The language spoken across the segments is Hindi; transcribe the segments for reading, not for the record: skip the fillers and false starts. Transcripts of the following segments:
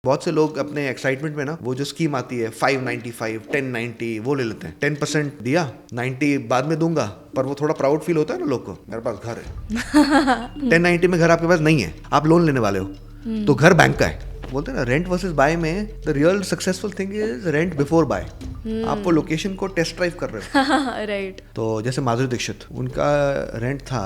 बहुत से लोग अपने एक्साइटमेंट में ना वो जो स्कीम आती है 595, 1090 वो ले लेते हैं। 10% दिया, 90 बाद में दूंगा, पर वो थोड़ा प्राउड फील होता है ना लोग को, मेरे पास घर है। 1090 में घर आपके पास नहीं है, आप लोन लेने वाले हो तो घर बैंक का है। बोलते हैं ना रेंट वर्सेस बाय में the real successful thing is rent before buy. आप वो लोकेशन को टेस्ट ड्राइव कर रहे हो। राइट। तो जैसे माधुरी दीक्षित, उनका रेंट था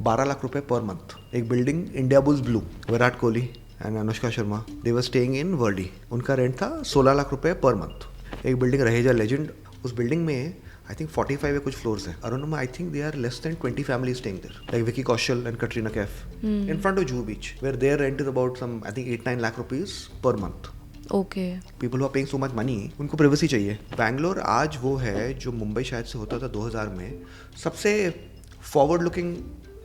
12 लाख रुपए पर मंथ। एक building India bulls Blu, Virat Kohli and Anushka Sharma they were staying in Worli, उनका रेंट था 16 लाख रुपए पर मंथ। एक बिल्डिंग रहेजा लेजेंड, उस बिल्डिंग में आई थिंक 45 या कुछ फ्लोर्स है। अरुणमा I think they are less than 20 family staying there, like Vicky Kaushal and Katrina Kaif in front of Juhu beach, where their rent is about some I think 8-9 lakh rupees per month. Okay. People who are paying so much money, उनको प्राइवेसी चाहिए। बैंगलोर आज वो है जो मुंबई शायद से होता था 2000 में, सबसे फॉरवर्ड लुकिंग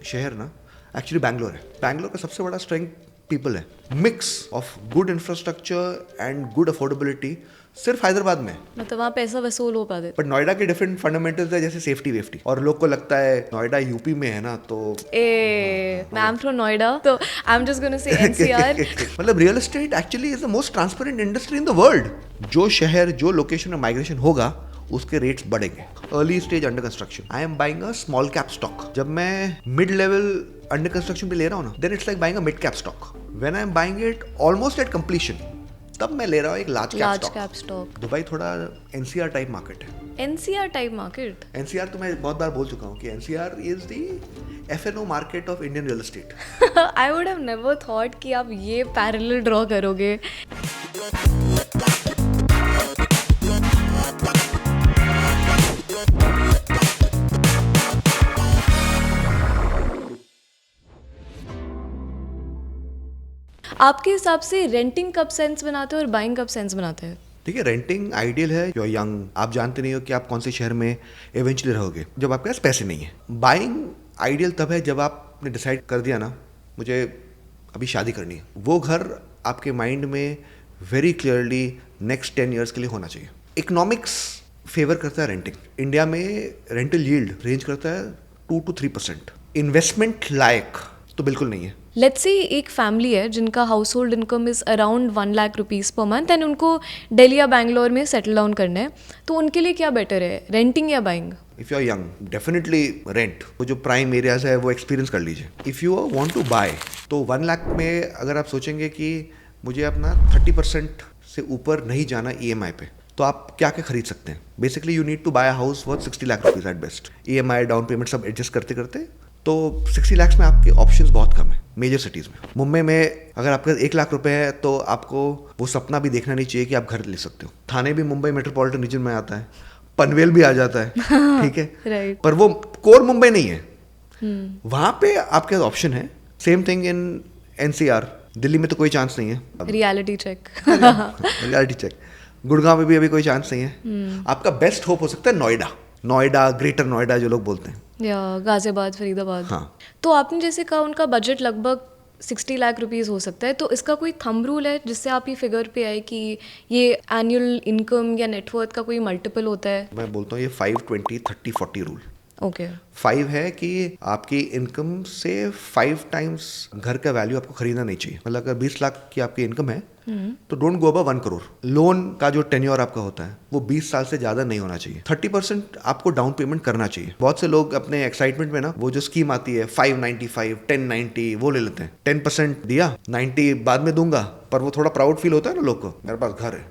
शहर ना एक्चुअली बैंगलोर है। बैंगलोर का सबसे बड़ा स्ट्रेंथ पीपल है। Mix of good infrastructure and good affordability सिर्फ हैदराबाद में, मतलब वहाँ पैसा वसूल हो पाते। बट नोएडा के डिफरेंट फंडामेंटल्स है, जैसे सेफ्टी वेफ्टी, और लोग को लगता है नोएडा यूपी में है ना तो आई एम फ्रॉम नोएडा, तो I am just gonna say NCR. मतलब real estate actually is the most transparent industry in the world. जो शहर जो लोकेशन में माइग्रेशन होगा उसके रेट्स बढ़ेंगे। Early stage under construction, I am buying a small cap stock. जब मैं मिड लेवल अंडर कंस्ट्रक्शन पे ले रहा हूँ ना, then it's like buying a mid cap stock. When I am buying it almost at completion, तब मैं ले रहा हूँ एक लार्ज कैप स्टॉक। दुबई थोड़ा एनसीआर टाइप मार्केट है। NCR type market? एनसीआर तो मैं बहुत बार बोल चुका हूँ कि NCR is the F&O market of Indian real estate. I would have never thought कि आप ये पैरेलल ड्रॉ करोगे। आपके हिसाब से रेंटिंग कब सेंस बनाते हैं और बाइंग कब सेंस बनाते हैं? ठीक है, रेंटिंग आइडियल है। यू आर यंग, आप जानते नहीं हो कि आप कौन से शहर में इवेंचुअली रहोगे, जब आपके पास पैसे नहीं है। बाइंग आइडियल तब है जब आपने डिसाइड कर दिया ना मुझे अभी शादी करनी है, वो घर आपके माइंड में वेरी क्लियरली नेक्स्ट 10 ईयर्स के लिए होना चाहिए। इकोनॉमिक्स फेवर करता है रेंटिंग। इंडिया में रेंटल यील्ड रेंज करता है 2 to 3%। इन्वेस्टमेंट लायक तो बिल्कुल नहीं है। लेट्स से एक फैमिली है जिनका house hold income is around 1 lakh rupees per month and उनको दिल्ली या बैंगलोर में सेटल डाउन करना है, तो उनके लिए क्या बेटर है, रेंटिंग या buying? If you are young, definitely rent. वो जो प्राइम एरियाज है वो एक्सपीरियंस कर लीजिए। If you want to buy, तो 1 लाख में अगर आप सोचेंगे कि मुझे अपना 30% से ऊपर नहीं जाना ईएमआई पे, तो आप क्या क्या खरीद सकते हैं। Basically you need to buy a house worth 60 lakh rupees at best. EMI, down payment सब एडजस्ट करते करते तो 60 लाख में आपके ऑप्शंस बहुत कम है मेजर सिटीज़ में। मुंबई में अगर आपके पास 1 लाख रुपए है तो आपको वो सपना भी देखना नहीं चाहिए कि आप घर ले सकते हो। थाने भी मुंबई मेट्रोपॉलिटन रीजन में आता है, पनवेल भी आ जाता है, ठीक है, right. पर वो कोर मुंबई नहीं है। वहाँ पे आपके पास ऑप्शन है। Same thing in NCR. Delhi में तो कोई चांस नहीं है। Reality check. Reality check. Gurgaon में भी अभी कोई चांस नहीं है। आपका बेस्ट होप हो सकता है नोएडा, ग्रेटर नोएडा जो लोग बोलते हैं, या गाजियाबाद, फरीदाबाद। हाँ। तो आपने जैसे कहा उनका बजट लगभग 60 लाख रुपीज़ हो सकता है, तो इसका कोई थंब रूल है जिससे आप ये फिगर पे आए कि ये एनुअल इनकम या नेटवर्थ का कोई मल्टीपल होता है? मैं बोलता हूँ ये 5-20-30-40 रूल। ओके। 5 है कि आपकी इनकम से 5 टाइम्स घर का वैल्यू आपको खरीदना नहीं चाहिए। मतलब अगर 20 लाख की आपकी इनकम है तो don't go above 1 crore. Loan का जो टेन्योर आपका होता है वो 20 साल से ज़्यादा नहीं होना चाहिए। 30% आपको डाउन पेमेंट करना चाहिए। बहुत से लोग अपने एक्साइटमेंट में ना वो जो स्कीम आती है 595, 1090 वो ले लेते हैं। 10% दिया, 90 बाद में दूंगा, पर वो थोड़ा प्राउड फील होता है ना लोग को, मेरे पास घर है।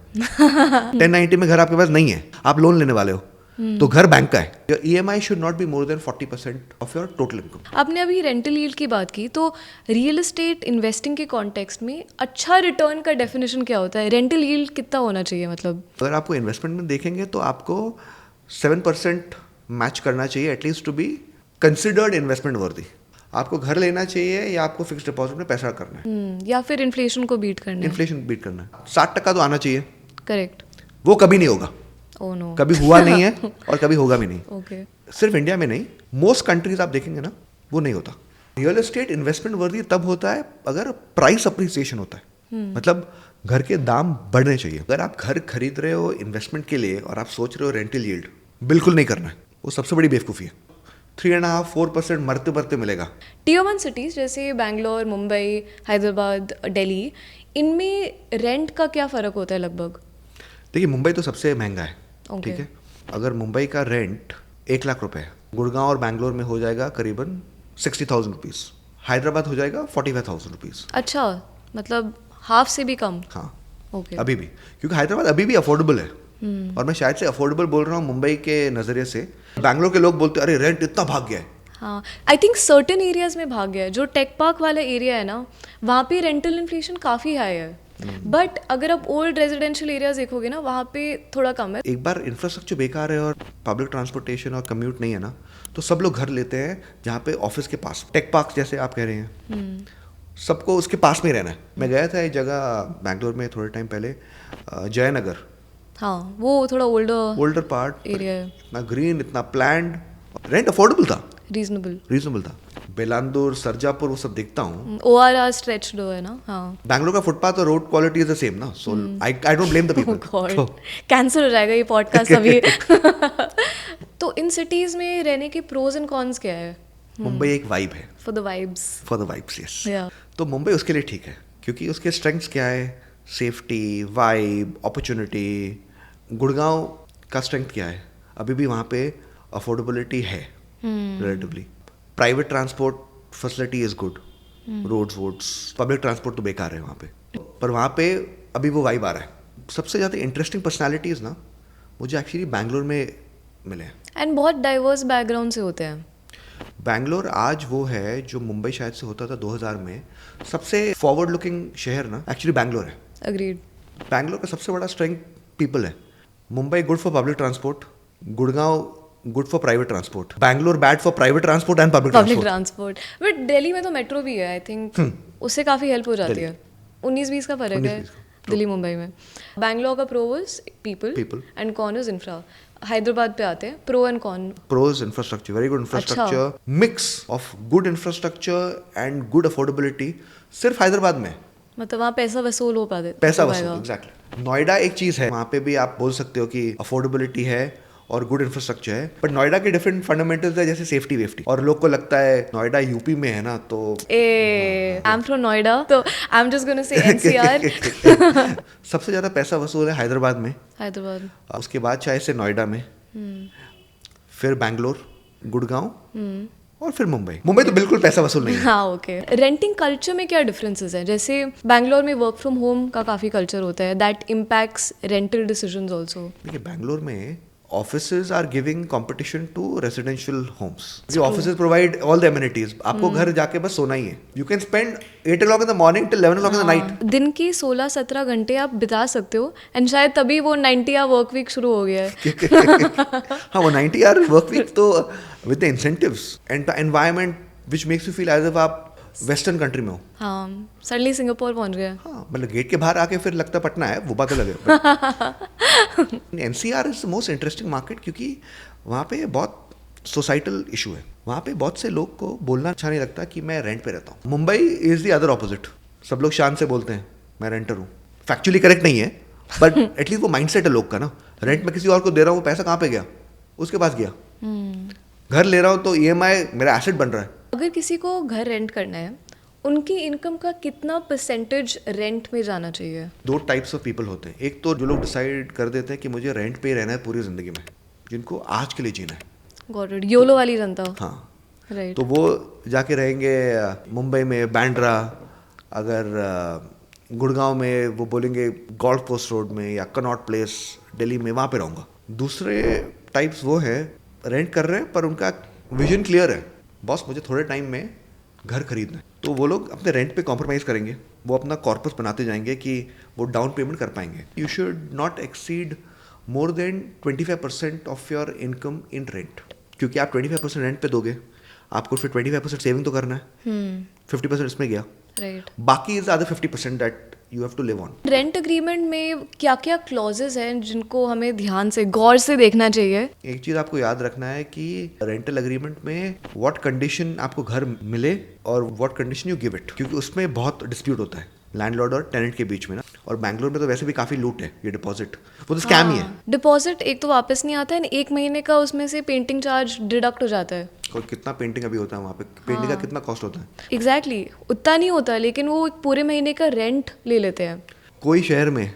1090 में घर आपके पास नहीं है, आप लोन लेने वाले हो तो घर बैंक का है। Your EMI should not be more than 40% of your total income. आपने अभी रेंटल यील्ड की बात की, तो रियल एस्टेट इन्वेस्टिंग के कॉन्टेक्स्ट में अच्छा रिटर्न का डेफिनेशन क्या होता है? रेंटल यील्ड कितना होना चाहिए? मतलब अगर आपको इन्वेस्टमेंट में देखेंगे तो आपको 7% मैच करना चाहिए at least to be considered investment वर्दी। आपको घर लेना चाहिए या आपको फिक्स डिपॉजिट में पैसा करना है, या फिर इन्फ्लेशन को बीट करना है? इन्फ्लेशन बीट करना है। 60% तो आना चाहिए। करेक्ट। वो कभी नहीं होगा। Oh no. कभी हुआ नहीं है और कभी होगा भी नहीं। Okay. सिर्फ इंडिया में नहीं, मोस्ट कंट्रीज आप देखेंगे ना वो नहीं होता। रियल एस्टेट इन्वेस्टमेंट वर्दी तब होता है अगर प्राइस अप्रिसिएशन होता है। मतलब घर के दाम बढ़ने चाहिए। अगर आप घर खरीद रहे हो इन्वेस्टमेंट के लिए और आप सोच रहे हो रेंटल यील्ड, बिल्कुल नहीं करना है, वो सबसे बड़ी बेवकूफ़ी है। 3.5-4% मरते मरते मिलेगा। Tier 1 सिटीज़ जैसे बैंगलोर, मुंबई, हैदराबाद, दिल्ली, इनमें रेंट का क्या फ़र्क होता है लगभग? देखिए मुंबई तो सबसे महंगा है, Okay. ठीक है। अगर मुंबई का रेंट 1 लाख रुपए है, गुड़गांव और बैंगलोर में हो जाएगा करीबन 60,000 रुपीज़, हैदराबाद हो जाएगा 45,000 रुपीज़। अच्छा, मतलब हाफ से भी कम? हाँ ओके। अभी भी, क्योंकि हैदराबाद अभी भी अफोर्डेबल है। और मैं शायद से अफोर्डेबल बोल रहा हूँ मुंबई के नज़रिए से। बैंगलोर के लोग बोलते हैं अरे रेंट इतना भाग गया है। हाँ, आई थिंक सर्टेन एरियाज में भाग गया है। जो टेक पार्क वाला एरिया है ना, वहाँ पे रेंटल इन्फ्लेशन काफ़ी हाई है। बट अगर आप ओल्ड रेजिडेंशियल एरियाज देखोगे ना, वहाँ पे थोड़ा कम है। एक बार इंफ्रास्ट्रक्चर बेकार है और पब्लिक ट्रांसपोर्टेशन और कम्यूट नहीं है ना, तो सब लोग घर लेते हैं जहाँ पे ऑफिस के पास, टेक पार्क जैसे आप कह रहे हैं, सबको उसके पास में ही रहना है। मैं गया था एक जगह बैंगलोर में थोड़े टाइम पहले, जयनगर, हाँ, वो थोड़ा ओल्डर पार्ट, एरिया है, इतना ग्रीन, इतना प्लैंड, रेंट अफोर्डेबल था, रीजनेबल था। बेलांदूर, सरजापुर, वो सब देखता हूँ। ORR स्ट्रेच्ड है ना। हाँ, बैंगलोर का फुटपाथ और road quality is the same ना, so I don't blame the people. God, cancel हो जाएगा ये पॉडकास्ट अभी। तो इन सिटीज में रहने के प्रोज एंड कॉन्स क्या है? मुंबई एक वाइब है, फॉर द वाइब्स। यस। या तो मुंबई उसके लिए ठीक है, क्योंकि उसके स्ट्रेंथ्स क्या है, सेफ्टी, वाइब, अपॉर्चुनिटी। गुड़गांव का स्ट्रेंथ क्या है, अभी भी वहाँ पे अफोर्डेबिलिटी है relatively. Private transport facility is good, roads वोड्स, पब्लिक ट्रांसपोर्ट तो बेकार है वहाँ पे, पर वहाँ पे अभी वो वाइब आ रहा है। सबसे ज़्यादा इंटरेस्टिंग पर्सनैलिटीज़ ना मुझे एक्चुअली बैंगलोर में मिले हैं। एंड बहुत डाइवर्स बैकग्राउंड से होते हैं। बैंगलोर आज वो है जो मुंबई शायद से होता था 2000 में, सबसे फॉरवर्ड लुकिंग शहर ना एक्चुअली बैंगलोर है। अग्रीड। बैंगलोर का सबसे बड़ा स्ट्रेंथ पीपल है। Mumbai good for public transport, Gurgaon good for private transport, Bangalore bad for private transport and public transport. But Delhi में तो मेट्रो भी है, आई थिंक उससे काफ़ी हेल्प हो जाती है। 19-20 का फर्क है दिल्ली मुंबई में। बैंगलोर का pro is people and con is infra. Hyderabad पे आते हैं pro and con. Pros infrastructure, very good infrastructure, mix of good infrastructure and good affordability. सिर्फ हैदराबाद में मतलब वहाँ पैसा वसूल हो पाते, पैसा वसूल, एग्जैक्टली। नोएडा एक चीज़ है, वहाँ पे भी आप बोल सकते हो कि अफोर्डेबिलिटी है और गुड इंफ्रास्ट्रक्चर है, बट नोएडा के डिफरेंट फंडामेंटल्स है, जैसे सेफ्टी वेफ्टी। और लोग को लगता है नोएडा यूपी में है ना, तो आई एम फ्रॉम नोएडा, तो आई एम जस्ट गोना से NCR। सबसे ज़्यादा पैसा वसूल है हैदराबाद में, हैदराबाद, उसके बाद शायद से नोएडा में, फिर बैंगलोर, गुड़गांव और फिर मुंबई। मुंबई तो बिल्कुल पैसा वसूल नहीं है। हाँ, ओके। रेंटिंग कल्चर में क्या डिफरेंसेस हैं? जैसे बैंगलोर में वर्क फ्रॉम होम का काफ़ी कल्चर होता है, that impacts rental decisions also. देखिए बैंगलोर में offices are giving competition to residential homes. Offices provide all the amenities, आपको घर जाके बस सोना ही है। You can spend 8 o'clock in the morning till 11 o'clock in the night. दिन के 16-17 घंटे आप बिता सकते हो, एंड शायद तभी वो 90 आवर वर्क वीक शुरू हो गया है। हाँ, वो 90 आवर वर्क वीक तो with the incentives and the environment which makes you feel as if आप वेस्टर्न कंट्री में हो। हाँ, सडनली सिंगापुर पहुंच गया। हाँ, मतलब गेट के बाहर आके फिर लगता पटना है, वो बात अलग है। NCR is the most interesting market, क्योंकि वहाँ पे बहुत सोसाइटल इशू है। वहाँ पे बहुत से लोग को बोलना अच्छा नहीं लगता कि मैं रेंट पे रहता हूँ। Mumbai is the other opposite, सब लोग शान से बोलते हैं मैं रेंटर हूँ। फैक्चुअली करेक्ट नहीं है, बट एटलीस्ट वो माइंडसेट है लोग का ना। रेंट में किसी और को दे रहा हूँ, वो पैसा कहाँ पे गया, उसके पास गया। घर ले रहा हूँ तो EMI मेरा एसेट बन रहा है। अगर किसी को घर रेंट करना है, उनकी इनकम का कितना परसेंटेज रेंट में जाना चाहिए? 2 टाइप्स ऑफ पीपल होते हैं। एक तो जो लोग डिसाइड कर देते हैं कि मुझे रेंट पे ही रहना है पूरी ज़िंदगी में, जिनको आज के लिए जीना है। गॉट इट, योलो वाली जनता। हाँ, राइट। तो वो जाके रहेंगे मुंबई में बांद्रा, अगर गुड़गांव में वो बोलेंगे गोल्फ कोर्स रोड में या कनॉट प्लेस दिल्ली में, वहाँ पे रहूँगा। दूसरे टाइप्स वो है रेंट कर रहे हैं पर उनका विजन क्लियर है, बॉस मुझे थोड़े टाइम में घर खरीदना है, तो वो लोग अपने रेंट पे कॉम्प्रोमाइज़ करेंगे। वो अपना कॉर्पस बनाते जाएंगे कि वो डाउन पेमेंट कर पाएंगे। You should not exceed more than 25% of your income in rent, क्योंकि आप 25% रेंट पे दोगे, आपको फिर 25% सेविंग तो करना है। 50% इसमें गया, राइट। बाकी is other 50% that you have to live on. Rent agreement में क्या क्या क्लॉजेस हैं जिनको हमें ध्यान से गौर से देखना चाहिए? एक चीज़ आपको याद रखना है कि रेंटल एग्रीमेंट में व्हाट कंडीशन आपको घर मिले और what condition you give it, क्योंकि उसमें बहुत डिस्प्यूट होता है। लैंडलॉर्ड और टेनेंट के बीच में ना। और बैंगलोर में तो वैसे भी काफ़ी लूट है, ये डिपॉजिट वो तो स्कैम ही है। डिपॉजिट एक तो वापस नहीं आता है, एक महीने का उसमें से पेंटिंग चार्ज डिडक्ट हो जाता है। और कितना पेंटिंग अभी होता है वहाँ पे, पेंटिंग का कितना कॉस्ट होता है? एग्जैक्टली उतना नहीं होता, लेकिन वो एक पूरे महीने का रेंट ले लेते हैं। कोई शहर में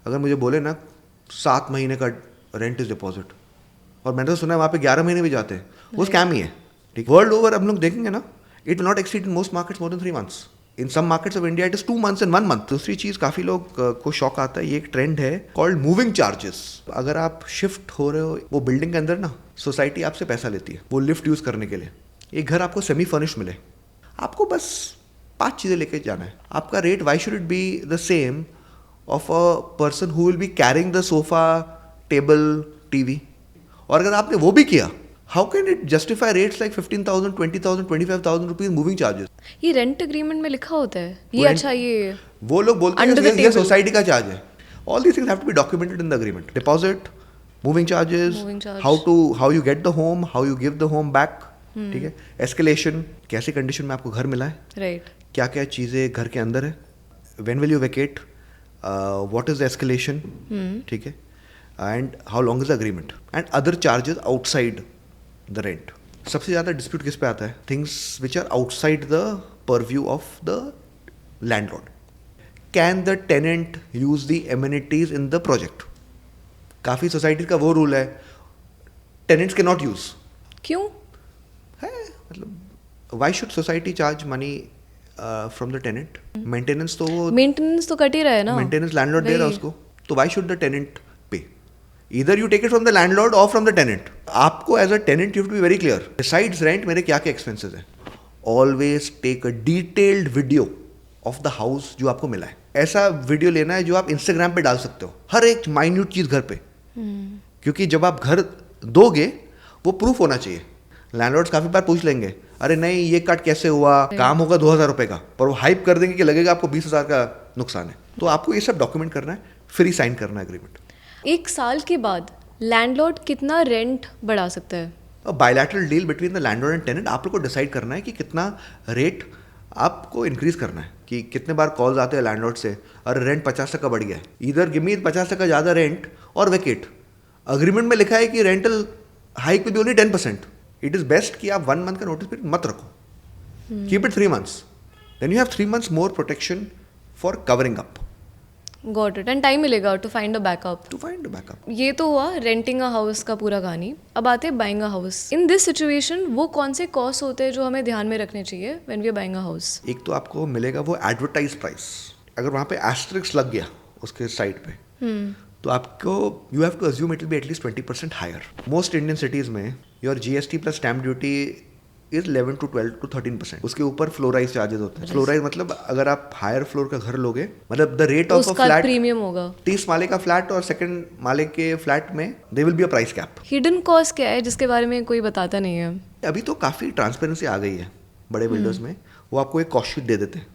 अगर मुझे बोले ना 7 महीने का रेंट इज डिपॉजिट, और मैंने तो सुना है वहाँ पे 11 महीने भी जाते हैं, वो स्कैम ही है। ठीक, वर्ल्ड ओवर अब लोग देखेंगे ना, it will not exceed in most markets more than 3 months। In some markets of India it is 2 months and 1 month। दूसरी चीज़ काफ़ी लोग को शौक आता है, ये एक ट्रेंड है कॉल्ड मूविंग चार्जेस। अगर आप शिफ्ट हो रहे हो वो बिल्डिंग के अंदर ना, सोसाइटी आपसे पैसा लेती है वो लिफ्ट यूज़ करने के लिए। एक घर आपको सेमी फर्निश्ड मिले, आपको बस 5 चीज़ें लेके जाना है, आपका rate why should it be the same of a person who will be carrying the sofa, table, TV. और अगर आपने वो भी किया, how can it justify rates like 15,000, 20,000, 25,000 rupees moving charges? ये रेंट एग्रीमेंट में लिखा होता है ये? अच्छा, ये वो लोग बोलते हैं ये सोसाइटी का चार्ज है। All these things have to be documented in the agreement. Deposit, moving charges, how you get the home, how you give the home back. ठीक है, एस्केलेशन, कैसी कंडीशन में आपको घर मिला है, राइट, क्या क्या चीज़ें घर के अंदर है, when will you vacate, what is the escalation, ठीक है, and how long is the agreement, and other charges outside the rent. सबसे ज़्यादा डिस्प्यूट किस पे आता है? Things which are outside the purview of the landlord. Can the tenant use the amenities in the project? काफ़ी सोसाइटी का वो रूल है, टेनेंट्स के नॉट यूज। क्यों है? मतलब why should society charge money from the tenant? Maintenance तो कट ही रहा है ना, मेंटेनेंस लैंडलॉर्ड दे रहा है उसको, तो वाई शुड द टेनेंट पे? Either you take it from the landlord or from the tenant. आपको as a tenant you have to be very clear. Besides rent मेरे क्या क्या expenses हैं. Always take a detailed video of the house जो आपको मिला है. ऐसा वीडियो लेना है जो आप Instagram पे डाल सकते हो, हर एक माइन्यूट चीज़ घर पे. क्योंकि जब आप घर दोगे वो प्रूफ होना चाहिए. लैंडलॉर्ड्स काफ़ी बार पूछ लेंगे, अरे नहीं ये कट कैसे हुआ, काम होगा 2,000 रुपये का, पर वो हाइप कर देंगे कि लगेगा आपको 20,000 का नुकसान है. तो आपको ये सब डॉक्यूमेंट करना है, फिर ही साइन करना है एग्रीमेंट. 1 साल के बाद लैंडलॉर्ड कितना रेंट बढ़ा सकता है? Bilateral deal between the landlord and tenant. आप लोग को डिसाइड करना है कि कितना रेट आपको इंक्रीज करना है. कि कितने बार कॉल्स आते हैं लैंडलॉर्ड से, अरे रेंट 50% बढ़ गया है, इधर गिव मी 50% ज़्यादा रेंट और वेकेट. अग्रीमेंट में लिखा है कि rental hike will be only 10%. It is best कि आप 1 month का नोटिस पीरियड मत रखो, keep it 3 months. Then you have 3 months more protection for covering up. Got it. And time मिलेगा टू फाइंड अ बैकअप. ये तो हुआ रेंटिंग अ हाउस का पूरा कहानी. अब आते हैं buying a house. In this situation वो कौन से कॉस्ट होते हैं जो हमें ध्यान में रखने चाहिए when we are buying a house? एक तो आपको मिलेगा वो एडवर्टाइज प्राइस. अगर वहाँ पे एस्टेरिस्क लग गया उसके साइड पे, तो आपको you have to assume it will be at least 20% higher. Most Indian cities में your GST plus stamp duty is 11 to 12 to 13%. उसके ऊपर फ्लोराइज चार्जेस होते हैं. फ्लोराइज मतलब अगर आप हायर फ्लोर का घर लोगे, मतलब the rate of a flat premium होगा. 30 माले का फ्लैट और सेकंड माले के फ्लैट में they will be a price cap. Hidden cost क्या है जिसके बारे में कोई बताता नहीं है? अभी तो काफ़ी ट्रांसपेरेंसी आ गई है बड़े बिल्डर्स में. वो आपको एक कॉस्ट शीट दे देते हैं,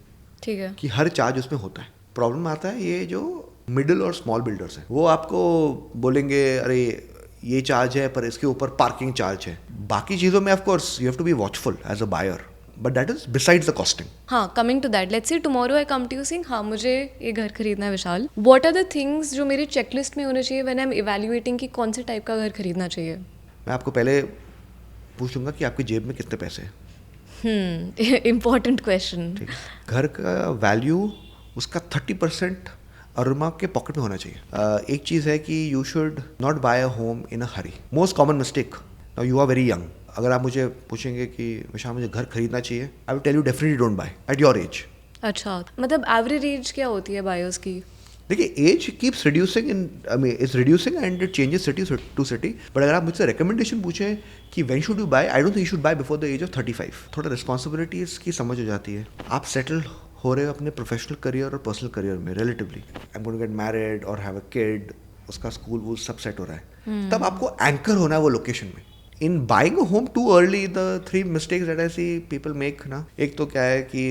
ठीक है, कि हर चार्ज उसमें होता है. प्रॉब्लम आता है ये जो मिडिल और स्मॉल बिल्डर्स हैं, वो आपको बोलेंगे अरे ये चार्ज है पर इसके ऊपर पार्किंग चार्ज है. बाकी चीज़ों में of course you have to be watchful as a buyer, but that is besides the costing. हाँ, coming to that, let's say tomorrow I come to you saying हाँ मुझे ये घर खरीदना है Vishal, what are the things जो मेरी चेकलिस्ट में होने चाहिए व्हेन आई एम इवैल्यूएटिंग कि कौन से टाइप का घर खरीदना चाहिए? मैं आपको पहले पूछूंगा कि आपकी जेब में कितने पैसे हैं. Important question. घर का वैल्यू उसका 30% अरुमा के पॉकेट में होना चाहिए. एक चीज़ है कि you should not buy a home in a hurry. Most common mistake, now you are very young, अगर आप मुझे पूछेंगे कि विशाल मुझे घर खरीदना चाहिए, I will tell you definitely don't buy at your age. अच्छा, मतलब एवरेज एज क्या होती है बायर्स की? देखिए, age keeps reducing in, I mean it's reducing and it changes city to city. But अगर आप मुझसे रिकमेंडेशन पूछें कि when should you buy, I don't think you should buy before the age of 35. थोड़ा रिस्पॉन्सिबिलिटीज़ की समझ हो जाती है, आप सेटल हो रहे हो अपने प्रोफेशनल करियर और पर्सनल करियर में relatively. I am going to get married और हैव अ किड, उसका स्कूल वो सब सेट हो रहा है, तब आपको एंकर होना है वो लोकेशन में. In buying a home too early, the 3 mistakes that I see people make ना, एक तो क्या है कि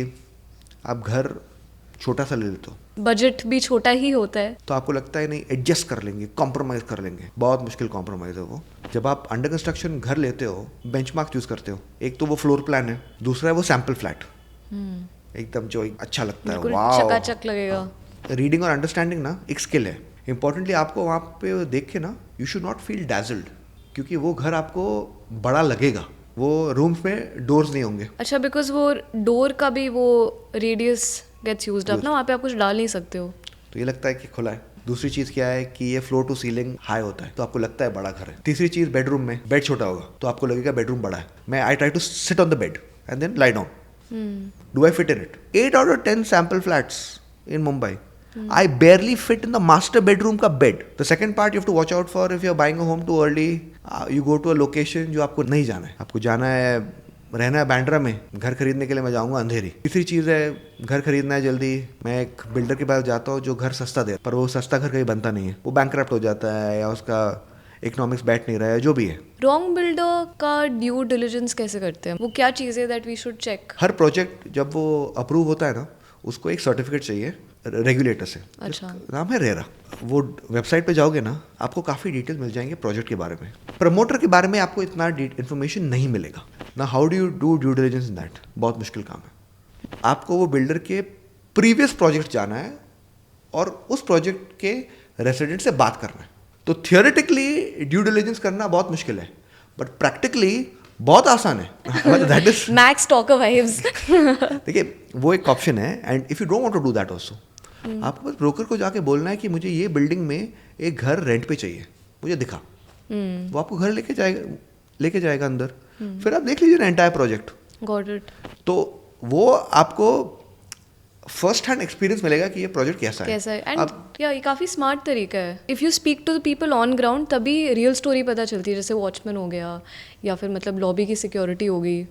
आप घर छोटा सा ले लेते हो, बजट भी छोटा ही होता है, तो आपको लगता है नहीं एडजस्ट कर लेंगे, कॉम्प्रोमाइज़ कर लेंगे. बहुत मुश्किल कॉम्प्रोमाइज़ है वो. जब आप अंडर कंस्ट्रक्शन घर लेते हो, बेंचमार्क यूज़ करते हो. एक तो वो फ्लोर प्लान है, दूसरा है वो सैम्पल फ्लैट. एकदम जो अच्छा लगता है, बिल्कुल वाओ, चकाचक लगेगा। रीडिंग और अंडरस्टैंडिंग ना एक स्किल है। इंपॉर्टेंटली आपको वहाँ पे देख के ना यू शुड नॉट फील डैजल्ड, क्योंकि वो घर आपको बड़ा लगेगा, वो रूम्स में डोर्स नहीं होंगे। अच्छा, बिकॉज वो डोर का भी वो रेडियस गेट्स यूज्ड अप ना, वहाँ पे आप कुछ डाल नहीं सकते हो, तो ये लगता है कि खुला है। दूसरी चीज़ क्या है कि ये फ्लोर टू सीलिंग हाई होता है, तो आपको लगता है बड़ा घर है। तीसरी चीज़, बेडरूम में बेड छोटा होगा तो आपको लगेगा बेडरूम बड़ा है। मैं I try to sit on the bed and then lie down, do I fit in it? 8 out of 10 sample flats in Mumbai, I barely fit in the master bedroom का bed. The second part you have to watch out for if you're buying a home too early. You go to a location जो आपको नहीं जाना है, आपको जाना है रहना है बांद्रा में, घर खरीदने के लिए मैं जाऊंगा अंधेरी। तीसरी चीज़ है घर खरीदना है जल्दी, मैं एक बिल्डर के पास जाता हूँ जो घर सस्ता दे, पर वो सस्ता घर कहीं बनता नहीं है, वो बैंकरप्ट हो जाता है या उसका इकोनॉमिक्स बैठ नहीं रहा है, जो भी है। रॉन्ग बिल्डर का ड्यू डिलिजेंस कैसे करते हैं? वो क्या चीज़ है दैट वी शुड चेक? हर प्रोजेक्ट जब वो अप्रूव होता है ना, उसको एक सर्टिफिकेट चाहिए रेगुलेटर से। अच्छा, नाम है रेरा। वो वेबसाइट पे जाओगे ना, आपको काफ़ी डिटेल मिल जाएंगे प्रोजेक्ट के बारे में। प्रमोटर के बारे में आपको इतना इन्फॉर्मेशन नहीं मिलेगा ना। How do you do due diligence in that? बहुत मुश्किल काम है। आपको वो बिल्डर के प्रीवियस प्रोजेक्ट जाना है और उस प्रोजेक्ट के रेसिडेंट से बात करना है। तो थियोरेटिकली ड्यू डिलिजेंस करना बहुत मुश्किल है, बट प्रैक्टिकली बहुत आसान है। That is max talker vibes. देखिए, वो एक ऑप्शन है, and if you don't want to do that also, आपको बस ब्रोकर को जाके बोलना है कि मुझे ये बिल्डिंग में एक घर रेंट पे चाहिए, मुझे दिखा। वो आपको घर लेके जाएगा अंदर, फिर आप देख लीजिए ना एंटायर प्रोजेक्ट। Got it. तो वो आपको फर्स्ट हैंड एक्सपीरियंस मिलेगा कि ये प्रोजेक्ट कैसा है। एंड ये काफ़ी स्मार्ट तरीका है। If you speak to the people on ground तभी रियल स्टोरी पता चलती है, जैसे वॉचमैन हो गया या फिर मतलब लॉबी की सिक्योरिटी हो गई,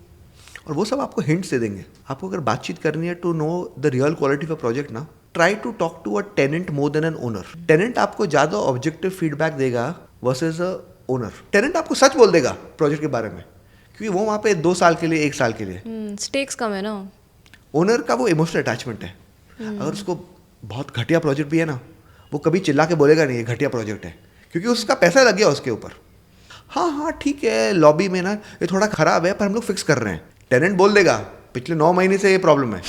और वो सब आपको हिंट्स दे देंगे। आपको अगर बातचीत करनी है to know the real quality of a project ना, try to talk to a tenant more than an owner. Tenant आपको ज़्यादा ऑब्जेक्टिव फीडबैक देगा वर्सेस अ ओनर। टेनेंट आपको सच बोल देगा प्रोजेक्ट के बारे में, क्योंकि वो वहाँ पे 2 साल के लिए, 1 साल के लिए। स्टेक्स कम है ना। ओनर का वो इमोशनल अटैचमेंट है। अगर उसको बहुत घटिया प्रोजेक्ट भी है ना, वो कभी चिल्ला के बोलेगा नहीं ये घटिया प्रोजेक्ट है, क्योंकि उसका पैसा लग गया उसके ऊपर। हाँ ठीक है, लॉबी में ना ये थोड़ा खराब है पर हम लोग फिक्स कर रहे हैं। टेनेंट बोल देगा पिछले 9 महीने से ये प्रॉब्लम है,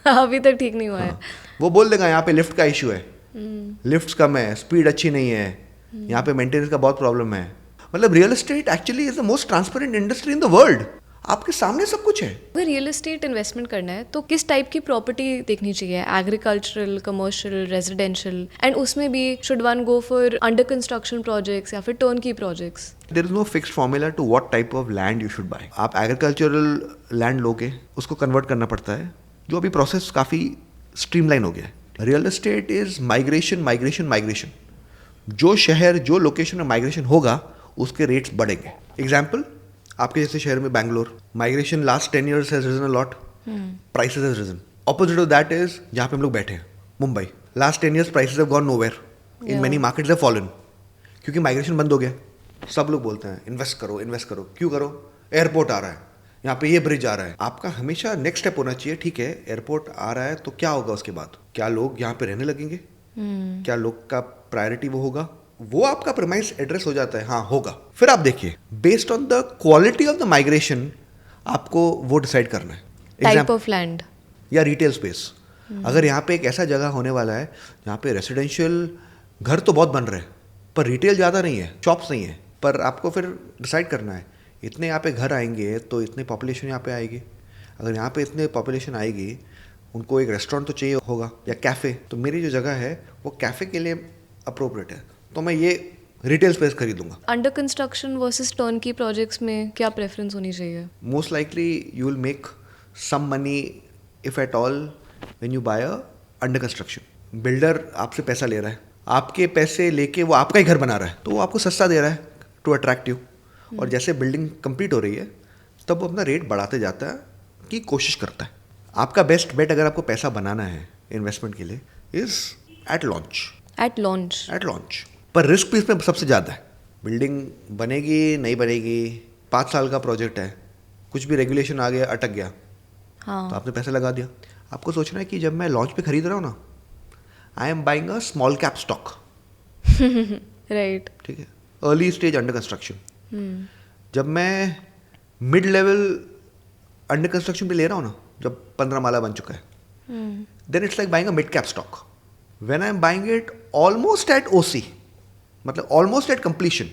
अभी तक ठीक नहीं हुआ है। वो बोल देगा यहाँ पे लिफ्ट का इशू है, लिफ्ट्स कम है, स्पीड अच्छी नहीं है, यहाँ पे मेंटेनेंस का बहुत प्रॉब्लम है। मतलब real estate actually is the most transparent industry in the world. आपके सामने सब कुछ है। अगर रियल एस्टेट इन्वेस्टमेंट करना है तो किस टाइप की प्रॉपर्टी देखनी चाहिए? एग्रीकल्चरल, कमर्शियल, रेजिडेंशियल, एंड उसमें भी should one go for under construction projects या फिर turnkey projects? There is no fixed formula to what type of land you should buy. आप एग्रीकल्चरल लैंड लोगे, उसको कन्वर्ट करना पड़ता है, जो अभी प्रोसेस काफ़ी स्ट्रीमलाइन हो गया है। Real estate is migration migration migration. जो शहर, जो लोकेशन में माइग्रेशन होगा उसके रेट्स बढ़ेंगे। एग्जाम्पल, आपके जैसे शहर में Bangalore, migration last 10 years has risen a lot, prices has risen. Opposite of that is जहाँ पे हम लोग बैठे हैं, Mumbai, last 10 years prices have gone nowhere, in many markets have fallen, क्योंकि माइग्रेशन बंद हो गया। सब लोग बोलते हैं इन्वेस्ट करो इन्वेस्ट करो, क्यों करो? एयरपोर्ट आ रहा है, यहाँ पे ये ब्रिज आ रहा है। आपका हमेशा नेक्स्ट स्टेप होना चाहिए, ठीक है एयरपोर्ट आ रहा है तो क्या होगा उसके बाद? क्या लोग यहाँ पे रहने लगेंगे? क्या लोग का प्रायोरिटी वो होगा? वो आपका प्रेमाइस एड्रेस हो जाता है, हाँ होगा। फिर आप देखिए based on the quality of the migration आपको वो डिसाइड करना है। टाइप ऑफ लैंड या रिटेल स्पेस। अगर यहाँ पे एक ऐसा जगह होने वाला है जहाँ पे रेसिडेंशियल घर तो बहुत बन रहे हैं पर रिटेल ज़्यादा नहीं है, शॉप्स नहीं है, पर आपको फिर डिसाइड करना है इतने यहाँ पे घर आएंगे तो इतने पॉपुलेशन यहाँ पे आएगी। अगर यहाँ पे इतने पॉपुलेशन आएगी, उनको एक रेस्टोरेंट तो चाहिए होगा या कैफ़े, तो मेरी जो जगह है वो कैफ़े के लिए अप्रोप्रिएट है, तो मैं ये रिटेल स्पेस खरीदूंगा। Under construction versus turnkey projects में क्या प्रेफरेंस होनी चाहिए? Most likely you will make some money if at all when you buy under construction. Builder आपसे पैसा ले रहा है, आपके पैसे लेके वो आपका ही घर बना रहा है, तो वो आपको सस्ता दे रहा है टू अट्रैक्ट यू। और जैसे बिल्डिंग कंप्लीट हो रही है तब वो अपना रेट बढ़ाते जाता है की कोशिश करता है। आपका बेस्ट बेट अगर आपको पैसा बनाना है इन्वेस्टमेंट के लिए is at launch. At launch पर रिस्क भी इसमें सबसे ज़्यादा है। बिल्डिंग बनेगी नहीं बनेगी, 5 साल का प्रोजेक्ट है, कुछ भी रेगुलेशन आ गया, अटक गया, हाँ, तो आपने पैसा लगा दिया। आपको सोचना है कि जब मैं लॉन्च पे खरीद रहा हूँ ना, आई am buying a small cap stock, right, ठीक है, अर्ली स्टेज अंडर कंस्ट्रक्शन। जब मैं मिड लेवल अंडर कंस्ट्रक्शन पे ले रहा हूँ ना, जब 15 माला बन चुका है, then it's like buying a mid cap stock. When I am buying it almost at OC, मतलब ऑलमोस्ट एट कंप्लीशन,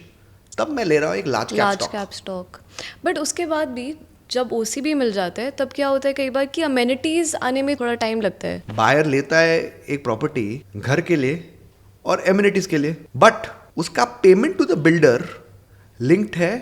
तब मैं ले रहा हूँ एक लार्ज कैप स्टॉक. बट उसके बाद भी जब ओसी भी मिल जाता है तब क्या होता है कई बार कि अमेनिटीज आने में थोड़ा टाइम लगता है. बायर लेता है एक प्रॉपर्टी घर के लिए और एमिनिटीज के लिए, बट उसका payment to the builder linked है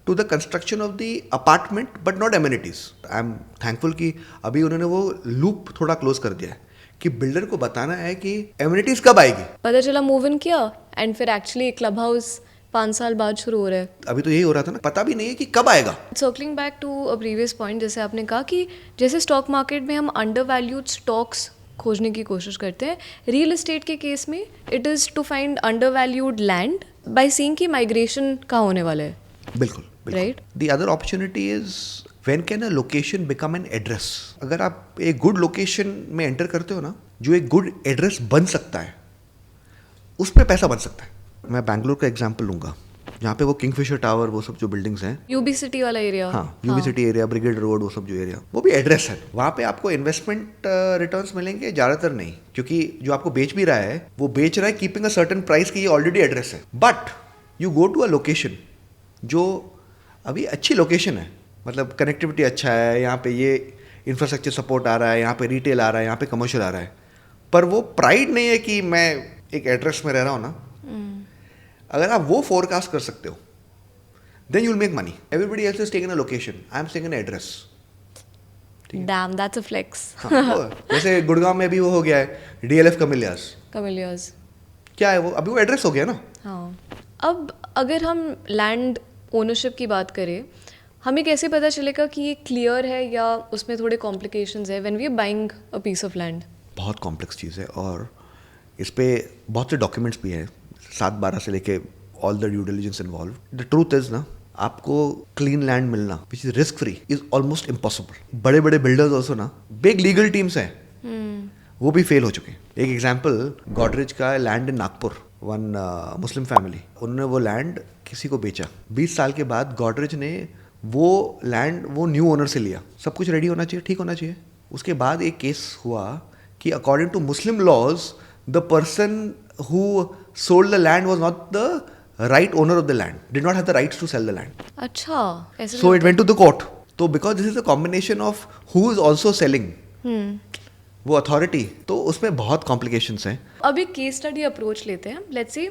to the construction of the apartment but not amenities. I am thankful कि अभी उन्होंने वो लूप थोड़ा क्लोज कर दिया है कि बिल्डर को बताना है कि एमिनिटीज कब आएगी. पता चला मूव इन किया एंड फिर एक्चुअली क्लब हाउस 5 साल बाद शुरू हो रहा है. अभी तो यही हो रहा था ना, पता भी नहीं है कि कब आएगा. Circling back to a previous point, जैसे आपने कहा कि जैसे स्टॉक मार्केट में हम अंडर वैल्यूड स्टॉक्स खोजने की कोशिश करते हैं, रियल एस्टेट के केस में it is to find under valued land by seeing कि माइग्रेशन कहाँ होने वाला है. बिल्कुल. Right. The other opportunity is when can a location become an address? अगर आप एक गुड लोकेशन में एंटर करते हो ना, जो एक गुड एड्रेस बन सकता है, उस पे पैसा बन सकता है. मैं बैंगलोर का एग्जांपल लूंगा, जहाँ पे वो किंगफिशर टावर, वो सब जो बिल्डिंग्स हैं, यूबी सिटी वाला एरिया. हाँ, UB City area, Brigade Road, वो सब जो एरिया, वो भी एड्रेस है. वहाँ पे आपको इन्वेस्टमेंट रिटर्न्स मिलेंगे, ज़्यादातर नहीं, क्योंकि जो आपको बेच भी रहा है वो बेच रहा है कीपिंग अ सर्टेन प्राइस की ये ऑलरेडी एड्रेस है. But you go to a location जो अभी अच्छी लोकेशन है, मतलब कनेक्टिविटी अच्छा है, यहाँ पे ये इंफ्रास्ट्रक्चर सपोर्ट आ रहा है, यहाँ पे रिटेल आ रहा है, यहाँ पे कमर्शियल आ रहा है, पर वो प्राइड नहीं है कि मैं एक एड्रेस में रह रहा हूँ ना. अगर आप वो फोरकास्ट कर सकते हो, then you will make money. Everybody else is taking a location, I am taking an address. Damn, that's a flex. जैसे गुड़गांव में भी वो हो गया है, डीएलएफ कमिलियास. क्या है वो, अभी वो एड्रेस हो गया ना. हाँ. अब अगर हम लैंड ओनरशिप की बात करें, हमें कैसे पता चलेगा कि ये क्लियर है या उसमें थोड़े कॉम्प्लिकेशंस है when we are buying a piece of land? बहुत कॉम्प्लेक्स चीज़ है और इस पे बहुत से डॉक्यूमेंट्स भी हैं, 7-12 से लेके all the due diligence involve. The truth is ना, आपको क्लीन लैंड मिलना which is risk free is almost impossible. बड़े बड़े बिल्डर्स ऑल्सो ना, बिग लीगल टीम्स हैं, वो भी फेल हो चुके हैं. एक एग्जाम्पल, गॉडरेज का land in Nagpur, one Muslim family, उन्होंने वो लैंड किसी को बेचा. 20 साल के बाद गॉडरेज ने वो लैंड वो न्यू ओनर से लिया. सब कुछ रेडी होना चाहिए, ठीक होना चाहिए. उसके बाद एक केस हुआ कि according to Muslim laws the person who sold the land was not the right owner of the land, did not have the rights to sell the land. अच्छा, ऐसे. So it went to the court. तो because this is a combination of who is also selling, वो अथॉरिटी, तो उसमें बहुत कॉम्प्लिकेशंस हैं. अब एक केस स्टडी अप्रोच लेते हैं. Let's see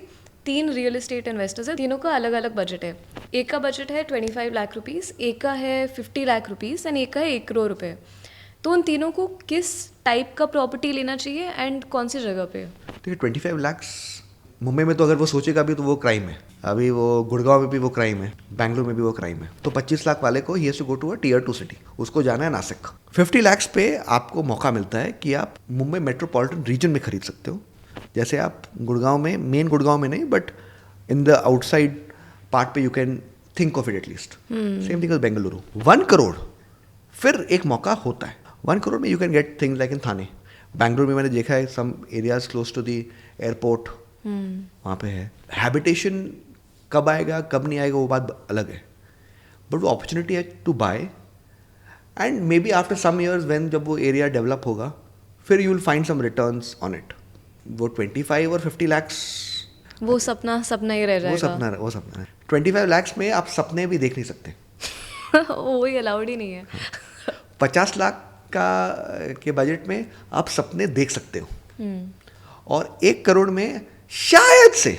3 real estate investors हैं, तीनों का अलग अलग बजट है. एक का बजट है 25 लाख रुपीज़, एक का है 50 लाख रुपीज़ एंड एक का है 1 करोड़ रुपए. तो उन तीनों को किस टाइप का प्रॉपर्टी लेना चाहिए एंड कौन सी जगह पे? देखिए 25 लाख मुंबई में तो अगर वो सोचेगा भी तो वो क्राइम है. अभी वो गुड़गांव में भी वो क्राइम है, बैंगलोर में भी वो क्राइम है. तो 25 लाख वाले को ही has to go to a tier 2 city, उसको जाना है नासिक. 50 लाख पे आपको मौका मिलता है कि आप मुंबई मेट्रोपॉलिटन रीजन में खरीद सकते हो. जैसे आप गुड़गांव में, मेन गुड़गांव में नहीं, but in the outside part पे you can think of it at least. Same thing as Bengaluru. 1 crore फिर एक मौका होता है. 1 करोड़ में you can get things like in Thane. Bangalore में मैंने देखा है some areas close to the airport, वहाँ पे है. हैबिटेशन कब आएगा कब नहीं आएगा वो बात अलग है, बट वो अपॉर्चुनिटी है to buy. And maybe after some years when जब वो एरिया डेवलप होगा, फिर you will find some returns on it. वो 25 और 50 लाख्स वो सपना ही रह जाएगा. वो सपना है. 25 लाख्स में आप सपने भी देख नहीं सकते. वही अलाउड ही नहीं है. 50 लाख का के बजट में आप सपने देख सकते हो, और 1 करोड़ में शायद से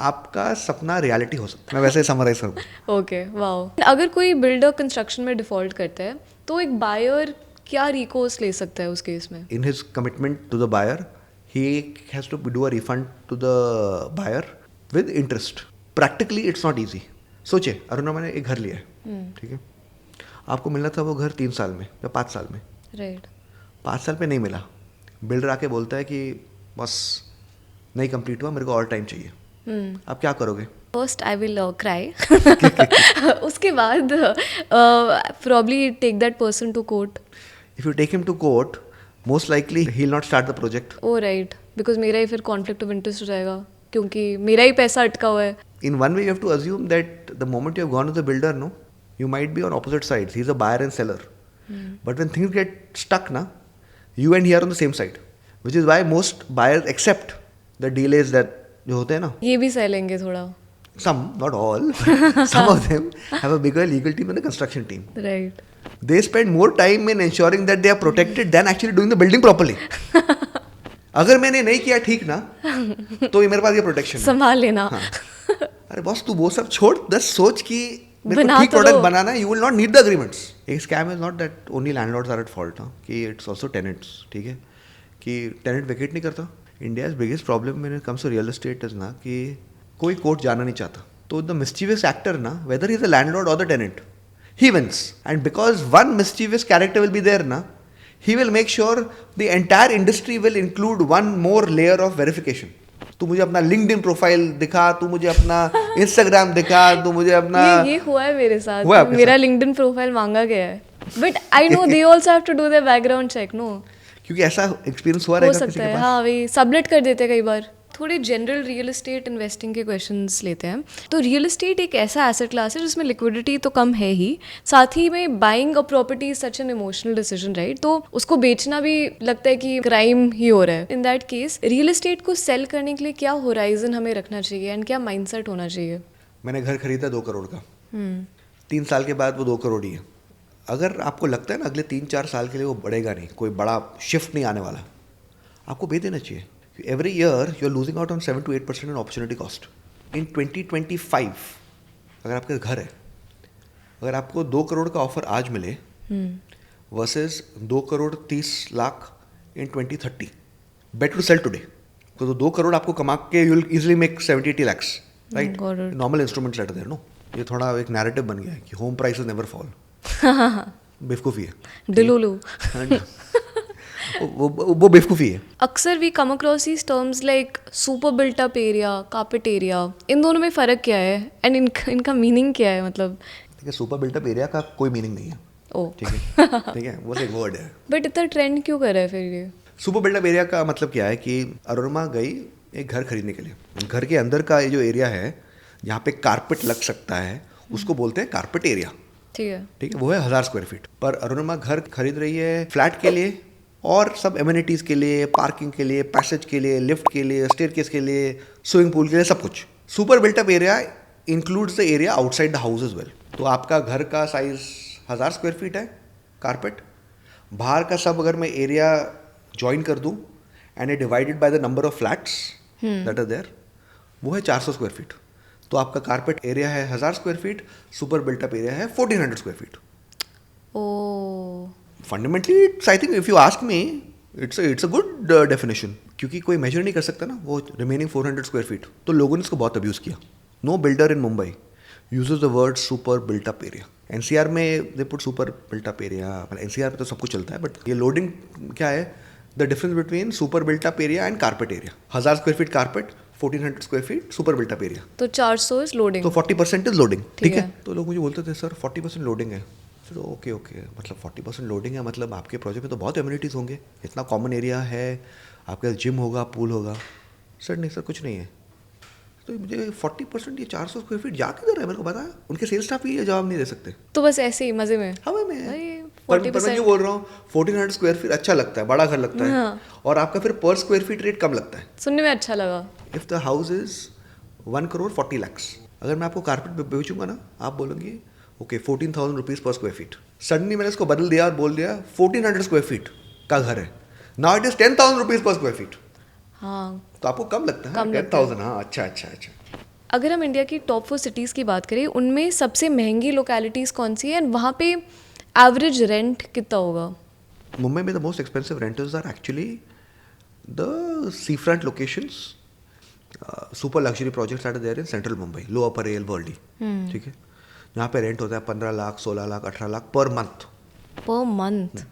आपका सपना रियलिटी हो सकता है. मैं वैसे समराइज करूँ. Okay, wow. अगर कोई बिल्डर कंस्ट्रक्शन में डिफॉल्ट करता है तो एक बायर क्या रिकोर्स ले सकता है उस केस में? In his commitment to the buyer, he has to do a refund to the buyer with interest. Practically it's not easy. सोचे अरुणा, मैंने एक घर लिया है, ठीक है, आपको मिलना था वो घर 3 साल में या 5 साल में. राइट. 5 साल पे नहीं मिला. बिल्डर आके बोलता है कि बस नहीं कंप्लीट हुआ, मेरे को और टाइम चाहिए. आप क्या करोगे? First I will cry. उसके बाद probably take that person to court. If you take him to court, most likely he will not start the project. Oh right, because मेरा ही फिर कॉन्फ्लिक्ट ऑफ इंटरेस्ट हो जाएगा क्योंकि मेरा ही पैसा अटका हुआ है. In one way you have to assume that the moment you have gone to the builder, no, you might be on opposite sides. He's a buyer and seller. But when things get stuck ना, you and he are on the same side, which is why most buyers accept the delays that जो होते हैं ना. ये भी सह लेंगे थोड़ा. Some, not all, some of them have a bigger legal team than the construction team. Right. They spend more time in ensuring that they are protected than actually doing the building properly. अगर मैंने नहीं किया ठीक ना, तो ये मेरे पास ये प्रोटेक्शन है. संभाल लेना. हाँ. अरे बॉस तू वो सब छोड़, बस सोच कि मेरे को बना ठीक तो प्रोडक्ट लो. बनाना है. You will not need the agreements. एक scam is not that only landlords are at fault, कि इट्स ऑल्सो टेनेंट्स. ठीक है, कि टेनेंट वेकेट नहीं करता. India's biggest problem when it comes to real estate is ना कि कोई कोर्ट जाना नहीं चाहता. तो द मिस्चीवियस एक्टर ना, whether he is the landlord और the tenant, he wins. And because one mischievous character will be there na, he will make sure the entire industry will include one more layer of verification. तू मुझे अपना LinkedIn प्रोफाइल दिखा, तू मुझे अपना Instagram दिखा, तू मुझे अपना. ये हुआ है मेरे साथ. हुआ है आपके मेरा LinkedIn प्रोफाइल मांगा गया है. But I know they also have to do their background check, no? क्योंकि ऐसा एक्सपीरियंस हुआ हो रहेगा किसी सकता के है. पास. हाँ, वही सबमिट कर देते हैं कई बार. थोड़े जनरल रियल एस्टेट इन्वेस्टिंग के क्वेश्चंस लेते हैं. तो रियल एस्टेट एक ऐसा एसेट क्लास है जिसमें लिक्विडिटी तो कम है ही, साथ ही में buying a property is such an emotional decision, right? तो उसको बेचना भी लगता है कि क्राइम ही हो रहा है. In that case real estate को सेल करने के लिए क्या होराइजन हमें रखना चाहिए एंड क्या माइंडसेट होना चाहिए? मैंने घर खरीदा 2 करोड़ का. 3 साल के बाद वो 2 करोड़ ही है. अगर आपको लगता है ना अगले 3-4 साल के लिए वो बढ़ेगा नहीं, कोई बड़ा शिफ्ट नहीं आने वाला, आपको बेच देना चाहिए. Every year you are losing out on 7-8% in opportunity cost. In 2025 अगर आपका घर है, अगर आपको 2 करोड़ का ऑफर आज मिले versus 2 crore 30 lakh in 2030, better to sell today. तो 2 करोड़ आपको कमा के you will easily make 70-80 lakhs, right? Normal instruments that are there, no? ये थोड़ा एक नैरेटिव बन गया है कि होम प्राइसेस नेवर फॉल. बेवकूफ़ी है. डिलूलू. वो बेवकूफ़ी है. अक्सर we come across these terms like super built up area, carpet area. इन दोनों में फ़र्क क्या है एंड इनका मीनिंग क्या है? मतलब ठीक है, सुपर बिल्ट अप एरिया का कोई मीनिंग नहीं है. ओ ठीक है, ठीक है, वो एक वर्ड है. बट इतना ट्रेंड क्यों कर रहा है फिर ये? सुपर बिल्ट अप एरिया का मतलब क्या है कि अरुणिमा गई एक घर खरीदने के लिए. घर के अंदर का ये जो एरिया है जहाँ पे कारपेट लग सकता है उसको बोलते हैं कारपेट एरिया. ठीक है, ठीक है, वो है 1000 स्क्वायर फीट. पर अरुणिमा घर खरीद रही है फ्लैट के लिए और सब एमिनिटीज़ के लिए, पार्किंग के लिए, पैसेज के लिए, लिफ्ट के लिए, स्टेयरकेस के लिए, स्विमिंग पूल के लिए, सब कुछ. Super built up area includes the area outside the house as well. तो आपका घर का साइज 1000 स्क्वायर फीट है कारपेट, बाहर का सब अगर मैं एरिया ज्वाइन कर दूँ and a divided by the number of flats that are there, वो है 400 स्क्वायर फीट. तो आपका कारपेट एरिया है 1000 square feet, super built up area है 1400 square feet. Oh fundamentally it's, I think if you ask me, it's a good definition. क्योंकि कोई मेजर नहीं कर सकता ना वो रिमेनिंग 400 स्क्वायर फीट. तो लोगों ने इसको बहुत अब्यूज़ किया. No builder in Mumbai uses the word super built up area. NCR में they put super built up area. NCR में तो सब कुछ चलता है, बट ये लोडिंग क्या है, the difference between super built up area and carpet area. 1000 square feet carpet, 1400 square feet super built up area. तो 400 इज लोडिंग. तो 40% इज लोडिंग. ठीक है. है. तो लोग मुझे बोलते थे सर 40% लोडिंग है. तो ओके मतलब 40% लोडिंग है, मतलब आपके प्रोजेक्ट में तो बहुत एम्यूनिटीज़ होंगे, इतना कॉमन एरिया है, आपके पास जिम होगा, पूल होगा. सर नहीं सर कुछ नहीं है. तो मुझे 40% ये 400 स्क्वायर फीट जा किधर है मेरे को पता. उनके सेल्स स्टाफ भी ये जवाब नहीं दे सकते. तो बस ऐसे ही मजे में हवा में भाई, पर मैं क्यों बोल रहा हूँ 1400 स्क्वायर फीट अच्छा लगता है, बड़ा घर लगता है. हाँ. और आपका फिर पर स्क्वायर फीट रेट कम लगता है. सुनने में अच्छा लगा. If the house is 1 crore 40 lakhs, अगर मैं आपको कारपेट बेचूंगा ना, आप बोलोगे ओके 14,000 रुपीज़ पर स्क्वायर फीट. सडनली मैंने इसको बदल दिया और बोल दिया 1400 स्क्वायर फीट का घर है, नाउ इट इज 10,000 रुपीज़ पर स्क्वायर फीट. हाँ, तो आपको कम लगता है. कम 10,000. हाँ अच्छा. अगर हम इंडिया की टॉप 4 सिटीज़ की बात करें, उनमें सबसे महंगी लोकेलिटीज़ कौन सी है एंड वहाँ पे एवरेज रेंट कितना होगा? मुंबई में the most expensive rentals are actually the sea front locations, super luxury projects are there in central Mumbai, Lower Parel Worli. ठीक है, जहाँ पे रेंट होता है 15 lakh, 16 lakh, 18 lakh per month. Per month.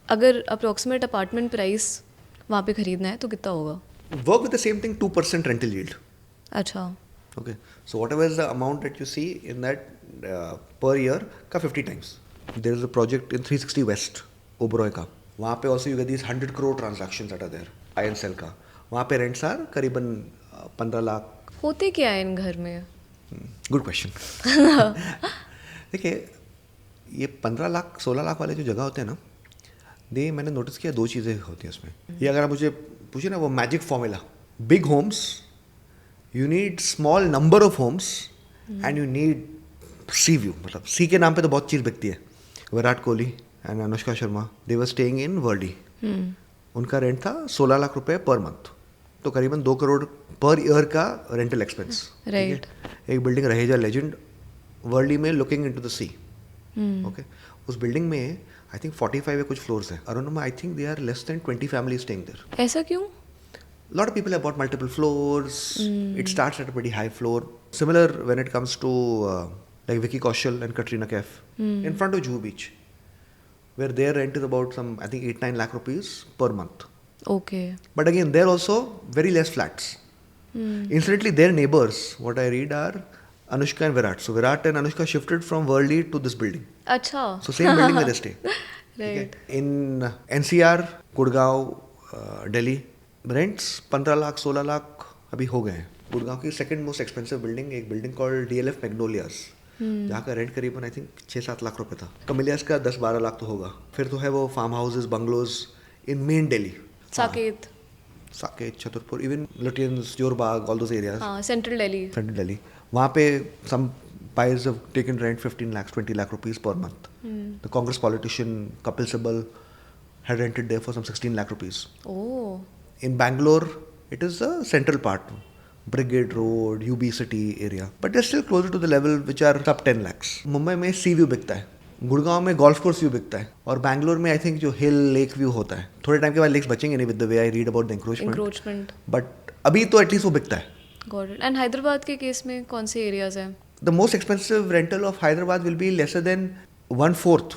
अगर अप्रोक्सीमेट अपार्टमेंट प्राइस वहाँ पे खरीदना है तो कितना होगा? Work with the same thing, 2% rental yield. अच्छा. Okay, so whatever is the amount that you see in that per year का 50 times. There is a project in 360 West, Oberoi का. वहाँ पे also you get these 100 crore transactions that are there. Buy and sell का. वहाँ पे rents are करीबन 15 लाख. होते क्या है इन घर में? Good question. देखिए ये 15 लाख 16 लाख वाले जो जगह होते हैं ना, मैंने नोटिस किया 2 चीज़ें होती हैं उसमें। ये अगर आप मुझे पूछे ना वो magic formula, big homes, you need small number of homes and you need sea view. मतलब सी के नाम पे तो बहुत चीज़ बिकती है। Virat Kohli and Anushka Sharma, they were staying in Worli. उनका रेंट था 16 लाख रुपए पर मंथ, तो करीबन 2 करोड़ पर ईयर का रेंटल एक्सपेंस। राइट। एक बिल्डिंग रहेजा लेजेंड वर्ली में, looking into the sea. Okay, उस बिल्डिंग में आई थिंक 45 या कुछ फ्लोर्स है। Arunima, I think they are less than 20 family staying there. ऐसा क्यों? Lot of people have bought multiple floors. It starts at a pretty high floor. Similar when it comes to like Vicky Kaushal and Katrina Kaif in front of Juhu Beach, where their rent is about some, I think 8-9 lakh rupees per month. Okay. But again, they're also very less flats. Incidentally, their neighbors, what I read, are Anushka and Virat. So Virat and Anushka shifted from Worli to this building. अच्छा. So same building where they stay. Right. In NCR, Gurgaon, Delhi, rents 15 lakh 16 lakh अभी हो गए हैं। गुड़गांव की सेकंड मोस्ट एक्सपेंसिव बिल्डिंग, एक बिल्डिंग कॉल्ड DLF मैग्नोलियाज, जहाँ का रेंट करीबन आई थिंक 6-7 लाख रुपए था। कमिलियास का 10-12 लाख तो होगा। फिर तो है वो farm houses, bungalows in main Delhi, Saket, Chhatarpur, even Lutyens, Jorbagh, all those areas. Central Delhi. वहाँ पे सम buyers have taken rent 15 lakhs 20 lakh rupees per month. The Congress politician Kapil Sibal had rented there for some 16 lakh rupees. Oh. In Bangalore, it is a central part, Brigade Road, UB City area, but they're still closer to the level which are sub 10 lakhs. Mumbai में सी व्यू बिकता है, गुड़गांव में गोल्फ कोर्स व्यू बिकता है, और बैंगलोर में आई थिंक जो हिल लेक व्यू होता है, थोड़े टाइम के बाद लेक्स बचेंगे नहीं, with the way I read about the encroachment, but अभी तो एटलीस्ट वो बिकता है। Got it. एंड हैदराबाद के केस में कौन से एरियाज हैं? The most expensive rental of Hyderabad will be lesser than 1/4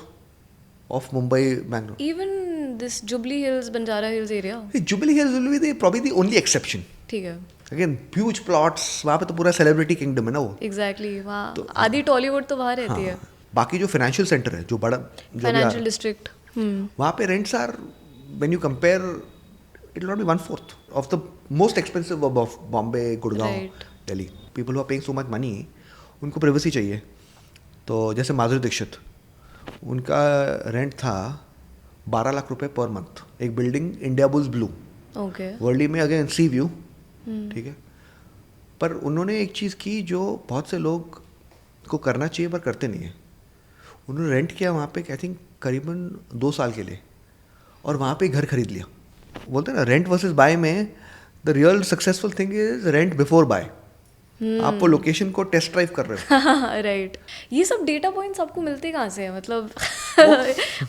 of Mumbai, Bangalore. Even this Jubilee Hills, Banjara Hills area? Jubilee Hills will be probably the only exception. ठीक है। Again, huge plots, वहाँ पे तो पूरा celebrity kingdom है ना वो। Exactly, वहाँ आधी टॉलीवुड तो वहाँ रहती है। बाकी जो financial center है, जो बड़ा financial district, वहाँ पे rents are, when you compare, it will not be 1/4 of the most expensive of Bombay, Gurgaon, Delhi. People who are paying so much money, उनको प्राइवेसी चाहिए। तो जैसे माधुरी दीक्षित, उनका रेंट था 12 लाख रुपए पर मंथ, एक building India bulls Blue, Worli में, अगेन सी व्यू, ठीक है। पर उन्होंने एक चीज़ की जो बहुत से लोग को करना चाहिए पर करते नहीं है। उन्होंने रेंट किया वहाँ पे आई थिंक करीबन 2 साल के लिए, और वहाँ पे घर खरीद लिया। बोलते हैं ना, रेंट वर्सेस बाय में the real successful thing is rent before buy. आप वो लोकेशन को टेस्ट ड्राइव कर रहे हो। राइट। ये सब डेटा पॉइंट्स आपको मिलते कहाँ से हैं? मतलब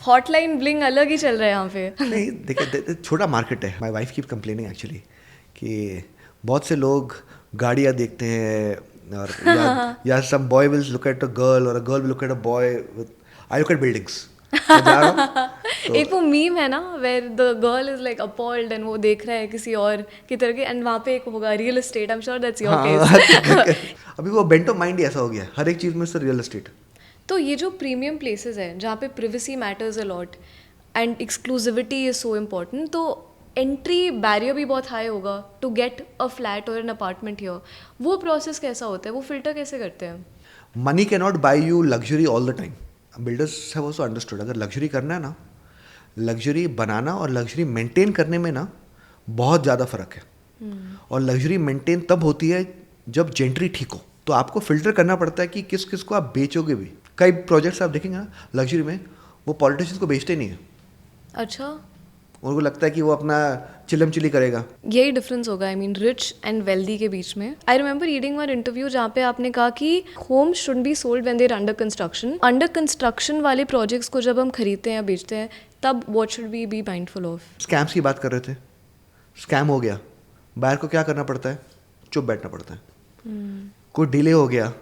हॉटलाइन ब्लिंग अलग ही चल रहा है यहाँ पे। नहीं देखिए, छोटा मार्केट है। My wife keep complaining actually कि बहुत से लोग गाड़ियाँ देखते हैं, और या some boy will look at a girl और a girl will look at a boy, I look at buildings. एक वो मीम है ना, where the girl is like appalled and वो देख रहा है किसी और की तरह के, एंड वहाँ पे एक होगा real estate. I am sure that's your case. अभी वो बेंट ऑफ माइंड ही ऐसा हो गया, हर एक चीज़ में से रियल एस्टेट। तो ये जो प्रीमियम प्लेसेस है जहाँ पे privacy matters a lot and exclusivity is so important, तो एंट्री बैरियर भी बहुत हाई होगा टू गेट अ फ्लैट और एन अपार्टमेंट हियर। वो प्रोसेस कैसा होता है? वो फिल्टर कैसे करते हैं? Money can not by you luxury all the time. Builders have also understood, अगर लग्जरी करना है ना, लग्जरी बनाना और लग्जरी मेंटेन करने में ना बहुत ज़्यादा फ़र्क है। और लग्जरी मेंटेन तब होती है जब जेंट्री ठीक हो। तो आपको फिल्टर करना पड़ता है कि किस किस को आप बेचोगे भी। कई प्रोजेक्ट्स आप देखेंगे ना लग्जरी में, वो पॉलिटिशियंस को बेचते नहीं है। अच्छा। उनको लगता है कि वो अपना चिलम चिली करेगा। यही डिफरेंस होगा, I mean rich and wealthy के बीच में। I remember reading one interview जहाँ पे आपने कहा कि home should be sold when they're under construction. Under construction वाले प्रोजेक्ट्स को जब हम खरीदते हैं या बेचते हैं, तब what should we be mindful of? Scams की बात कर रहे थे, स्कैम हो गया, बायर को क्या करना पड़ता है? चुप बैठना पड़ता है। कोई डिले हो गया,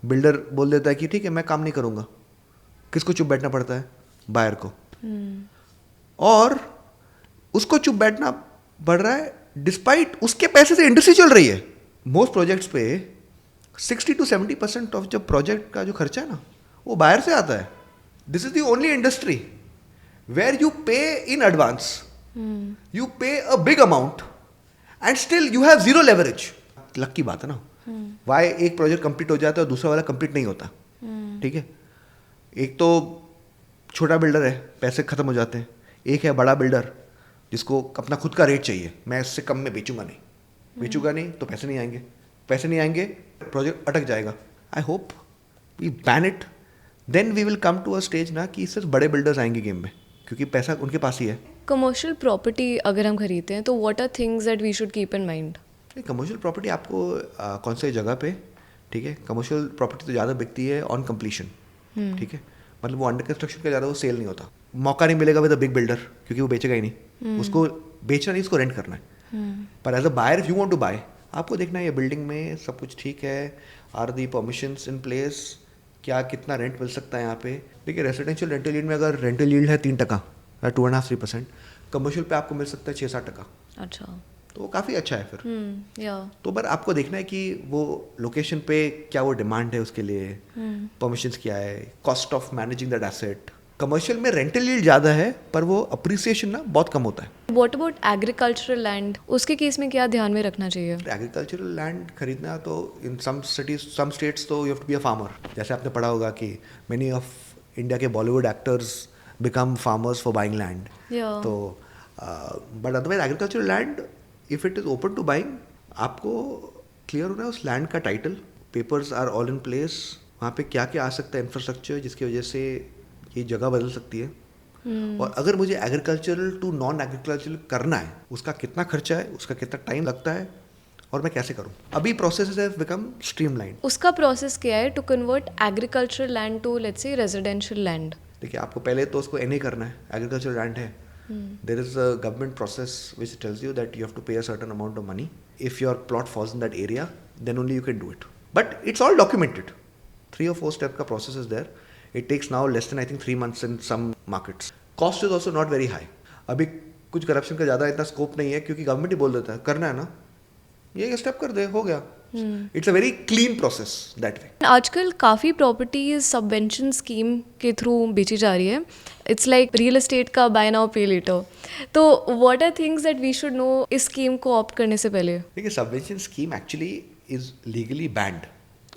बिल्डर बोल देता है कि ठीक है मैं काम नहीं करूँगा। किसको चुप बैठना पड़ता है? बायर को। और उसको चुप बैठना पड़ रहा है डिस्पाइट उसके पैसे से इंडस्ट्री चल रही है। मोस्ट प्रोजेक्ट्स पे 60 to 70% ऑफ जब प्रोजेक्ट का जो खर्चा है ना, वो बाहर से आता है। This is the only industry where you pay in advance, you pay a big amount and still you have zero leverage. Luck की बात है ना, वाई एक प्रोजेक्ट कंप्लीट हो जाता है और दूसरा वाला कंप्लीट नहीं होता, ठीक है। एक तो छोटा बिल्डर है, पैसे ख़त्म हो जाते हैं, एक है बड़ा बिल्डर जिसको अपना खुद का रेट चाहिए, मैं इससे कम में बेचूंगा नहीं तो पैसे नहीं आएंगे प्रोजेक्ट अटक जाएगा। I hope we ban it, then we will come to a stage ना कि सिर्फ बड़े बिल्डर्स आएंगे गेम में, क्योंकि पैसा उनके पास ही है। कमर्शियल प्रॉपर्टी अगर हम खरीदते हैं तो what are things that we should keep in mind? Commercial property आपको कौन से जगह पे, ठीक है, कमर्शियल प्रॉपर्टी तो ज़्यादा बिकती है ऑन कंप्लीशन, ठीक है, मतलब वो अंडर कंस्ट्रक्शन का ज़्यादा वो सेल नहीं होता, मौका नहीं मिलेगा विद अ बिग बिल्डर क्योंकि वो बेचेगा ही नहीं, उसको बेचना नहीं, उसको रेंट करना है। पर as a buyer if you want to buy, आपको देखना है ये बिल्डिंग में सब कुछ ठीक है, are the permissions in place, क्या कितना रेंट मिल सकता है यहाँ पे। देखिए रेजिडेंशियल रेंटल यील्ड में अगर रेंटल यील्ड है 3% या 2.5-3%, कमर्शियल पे आपको मिल सकता है 6-7%। अच्छा, तो वो काफ़ी अच्छा है फिर। या तो पर आपको देखना है कि वो लोकेशन पे क्या वो डिमांड है उसके लिए, परमिशंस क्या है, cost of managing that asset. Commercial में रेंटल यील्ड ज़्यादा है पर वो अप्रिसिएशन ना बहुत कम होता है। व्हाट अबाउट एग्रीकल्चरल लैंड, उसके केस में क्या ध्यान में रखना चाहिए? एग्रीकल्चरल लैंड खरीदना तो in some cities some states तो you have to be a farmer. जैसे आपने पढ़ा होगा कि मेनी ऑफ इंडिया के Bollywood actors become farmers for buying land. Yeah. तो but otherwise agricultural land if it is open to buying, आपको क्लियर होना है उस लैंड का title, papers are all in place, वहाँ पे क्या क्या आ सकता है इंफ्रास्ट्रक्चर जिसकी वजह से ये जगह बदल सकती है। और अगर मुझे एग्रीकल्चरल टू नॉन एग्रीकल्चरल करना है, उसका कितना खर्चा है, उसका कितना टाइम लगता है और मैं कैसे करूँ। अभी प्रोसेस हैव बिकम स्ट्रीमलाइन। उसका प्रोसेस क्या है to convert agricultural land to let's say residential land? देखिए आपको पहले तो उसको एनए करना है, एग्रीकल्चरल लैंड है, there is a government process which tells you that you have to pay a certain amount of money, if your plot falls in that area then only you can do it, but it's all documented. 3 or 4 step का process is there. It takes now less than I think 3 months in some markets. Cost is also not very high. अभी कुछ करप्शन का ज़्यादा इतना स्कोप नहीं है क्योंकि गवर्नमेंट ही बोल देता है करना है ना, ये स्टेप कर दे, हो गया। It's a very clean process that way. आजकल काफ़ी प्रॉपर्टीज सबवेंशन स्कीम के थ्रू बेची जा रही है। इट्स लाइक रियल एस्टेट का बाय नाउ पे लेटर। तो what are things that we should know इस स्कीम को ऑप्ट करने से पहले? देखिए subvention scheme actually is legally banned,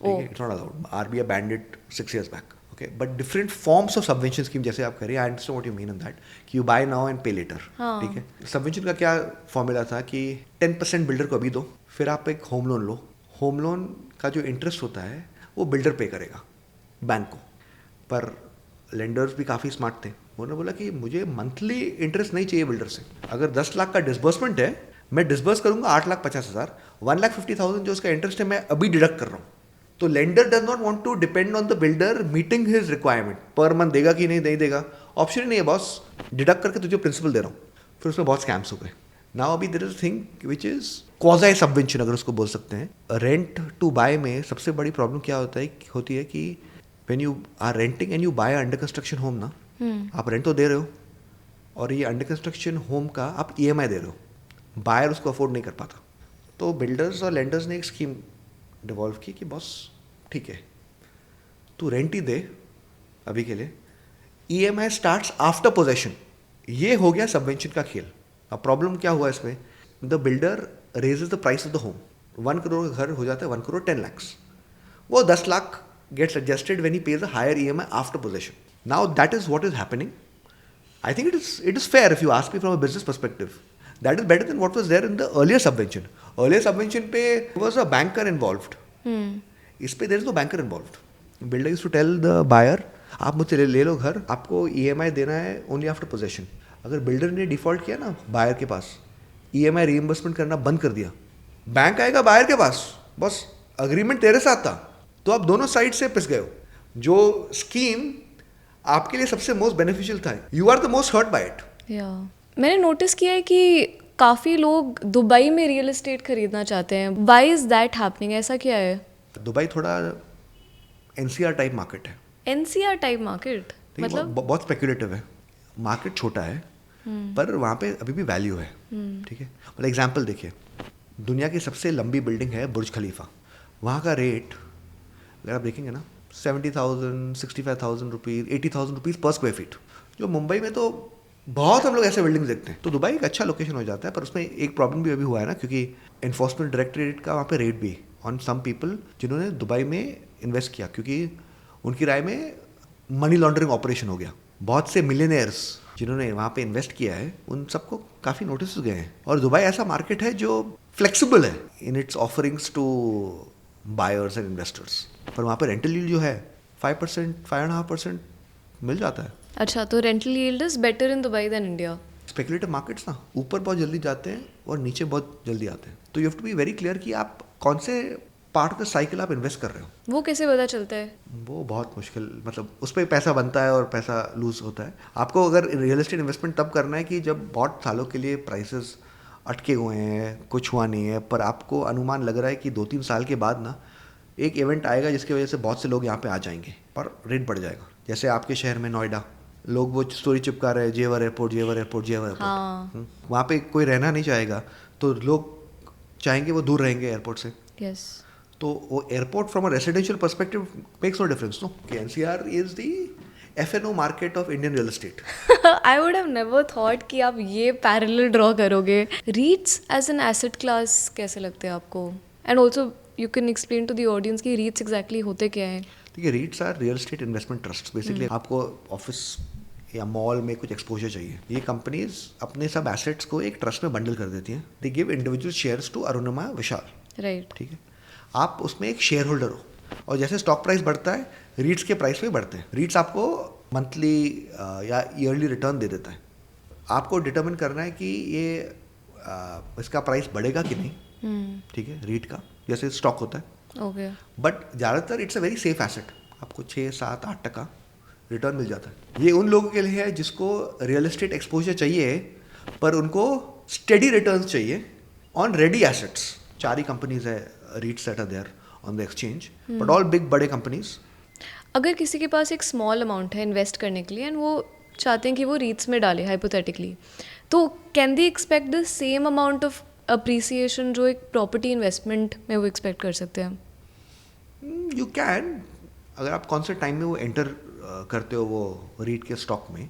it's not allowed. RBI banned it 6 years back, okay, but different forms of subvention scheme जैसे आप करिए, I understand what you mean on that, कि you buy now and pay later, ठीक है। सबवेंशन का क्या फॉर्मूला था कि 10% बिल्डर को अभी दो, फिर आप एक होम लोन लो, होम लोन का जो इंटरेस्ट होता है वो बिल्डर पे करेगा बैंक को। पर लेंडर्स भी काफ़ी स्मार्ट थे, उन्होंने बोला कि मुझे मंथली इंटरेस्ट नहीं चाहिए बिल्डर से। अगर 10 लाख का डिसबर्समेंट है, मैं डिसबर्स करूंगा 8,50,000, 1,50,000 जो उसका इंटरेस्ट है मैं अभी डिडक्ट कर रहा हूँ। तो lender does not want to depend on the builder meeting his requirement, per month देगा कि नहीं देगा, ऑप्शन ही नहीं है बॉस, डिडक्ट करके तुझे प्रिंसिपल दे रहा हूँ। फिर उसमें बहुत स्कैम्स हो गए। नाउ अभी there is a thing which is quasi subvention, अगर उसको बोल सकते हैं। रेंट टू बाय में सबसे बड़ी प्रॉब्लम क्या होती है कि when you are renting and you buy under construction home ना, आप रेंट तो दे रहे हो और ये अंडर कंस्ट्रक्शन होम का आप EMI दे रहे हो, बायर उसको अफोर्ड नहीं कर पाता। तो बिल्डर्स और लेंडर्स ने एक स्कीम डिवॉल्व की कि बॉस ठीक है तू रेंट ही दे अभी के लिए, EMI स्टार्ट्स आफ्टर पोजेशन। ये हो गया सबवेंशन का खेल। अब प्रॉब्लम क्या हुआ इसमें, the builder raises the price of the home, 1 crore का घर हो जाता है 1 crore 10 lakhs, वो 10 lakh gets adjusted when he pays a higher EMI after possession. Now that is what is happening. I think it is fair if you ask me from a business perspective. That is better than what was there in the earlier subvention. Earlier subvention पे was a banker involved. इस पे there is no banker involved. Builder used to tell the buyer, आप मुझसे ले लो घर, आपको EMI देना है only after possession. अगर बिल्डर ने डिफॉल्ट किया ना बायर के पास, EMI रीइंबर्समेंट करना बंद कर दिया, बैंक आएगा बायर के पास, बस अग्रीमेंट तेरे साथ था, तो आप दोनों साइड से पिस गए हो। जो स्कीम आपके लिए सबसे मोस्ट बेनिफिशियल था, you are the most hurt by it. मैंने नोटिस किया है कि काफ़ी लोग दुबई में रियल एस्टेट खरीदना चाहते हैं। Why is that happening? ऐसा क्या है? दुबई थोड़ा NCR टाइप मार्केट है। NCR टाइप मार्केट मतलब? बहुत स्पेकुलेटिव है, मार्केट छोटा है पर वहाँ पे अभी भी वैल्यू है, ठीक है। मतलब एग्जांपल देखिए, दुनिया की सबसे लंबी बिल्डिंग है बुर्ज खलीफा, वहाँ का रेट अगर आप देखेंगे ना 70,000, 65,000 रुपीज़, 80,000 रुपीज़ पर स्क्वायर फीट। जो मुंबई में तो बहुत हम लोग ऐसे बिल्डिंग्स देखते हैं। तो दुबई एक अच्छा लोकेशन हो जाता है, पर उसमें एक प्रॉब्लम भी अभी हुआ है ना, क्योंकि एनफोर्समेंट डायरेक्टरेट का वहाँ पे रेट भी ऑन सम पीपल जिन्होंने दुबई में इन्वेस्ट किया, क्योंकि उनकी राय में मनी लॉन्ड्रिंग ऑपरेशन हो गया। बहुत से मिलियनेयर्स जिन्होंने वहाँ पे इन्वेस्ट किया है उन सबको काफ़ी नोटिस गए हैं। और दुबई ऐसा मार्केट है जो फ्लेक्सिबल है in its offerings to buyers and investors. पर वहाँ पे रेंटल यील्ड जो है 5%, 5.5% मिल जाता है। अच्छा, तो rental yield is better in Dubai than India. Speculative markets ना ऊपर बहुत जल्दी जाते हैं और नीचे बहुत जल्दी आते हैं, तो you have to be very clear कि आप कौन से पार्ट ऑफ द साइकिल आप इन्वेस्ट कर रहे हो। वो कैसे पता चलता है? वो बहुत मुश्किल, मतलब उस पर पैसा बनता है और पैसा लूज होता है। आपको अगर रियल एस्टेट इन्वेस्टमेंट तब करना है कि जब बहुत सालों के लिए प्राइसेस अटके हुए हैं, कुछ हुआ नहीं है, पर आपको अनुमान लग रहा है कि 2-3 साल के बाद ना एक इवेंट आएगा जिसकी वजह से बहुत से लोग यहाँ पे आ जाएंगे और रेट बढ़ जाएगा। जैसे आपके शहर में नोएडा, लोग वो स्टोरी चिपका रहे हैं जेवर एयरपोर्ट, जेवर एयरपोर्ट, जेवर एयरपोर्ट। हाँ। वहाँ पे कोई रहना नहीं चाहेगा तो लोग चाहेंगे वो दूर रहेंगे एयरपोर्ट से। यस। तो वो airport from a residential perspective makes no difference, no. NCR is the F&O market of Indian real estate. I would have never thought कि आप ये पैरेलल ड्रॉ करोगे। REITs as an asset class कैसे लगते हैं आपको? And also you can explain to the audience कि रीट्स एग्जैक्टली होते क्या हैं। देखिए, REITs are real estate investment trust. Basically आपको ऑफिस या मॉल में कुछ एक्सपोजर चाहिए, ये कंपनीज अपने सब एसेट्स को एक ट्रस्ट में बंडल कर देती हैं। They give individual shares to Arunima Vishal. Right. ठीक है, आप उसमें एक शेयर होल्डर हो और जैसे स्टॉक प्राइस बढ़ता है रीट्स के प्राइस भी बढ़ते हैं। रीट्स आपको मंथली या ईयरली रिटर्न दे देता है। आपको डिटर्मिन करना है कि ये इसका प्राइस बढ़ेगा कि नहीं। ठीक है, रीट का जैसे स्टॉक होता है। ओके। बट ज़्यादातर it's a very safe asset, आपको 6-7-8% रिटर्न मिल जाता है। ये उन लोगों के लिए है जिसको रियल एस्टेट एक्सपोजर चाहिए पर उनको स्टेडी रिटर्न्स चाहिए ऑन रेडी एसेट्स। 4 ही कंपनीज है REITs that are there on the exchange, but all big बड़े कंपनीज। अगर किसी के पास एक स्मॉल अमाउंट है इन्वेस्ट करने के लिए एंड वो चाहते हैं कि वो रीट्स में डाले हाइपोथेटिकली, तो can they expect the same amount of appreciation जो एक प्रॉपर्टी इन्वेस्टमेंट में वो एक्सपेक्ट कर सकते हैं? यू कैन, अगर आप कौन से टाइम में वो एंटर करते हो वो रीट के स्टॉक में,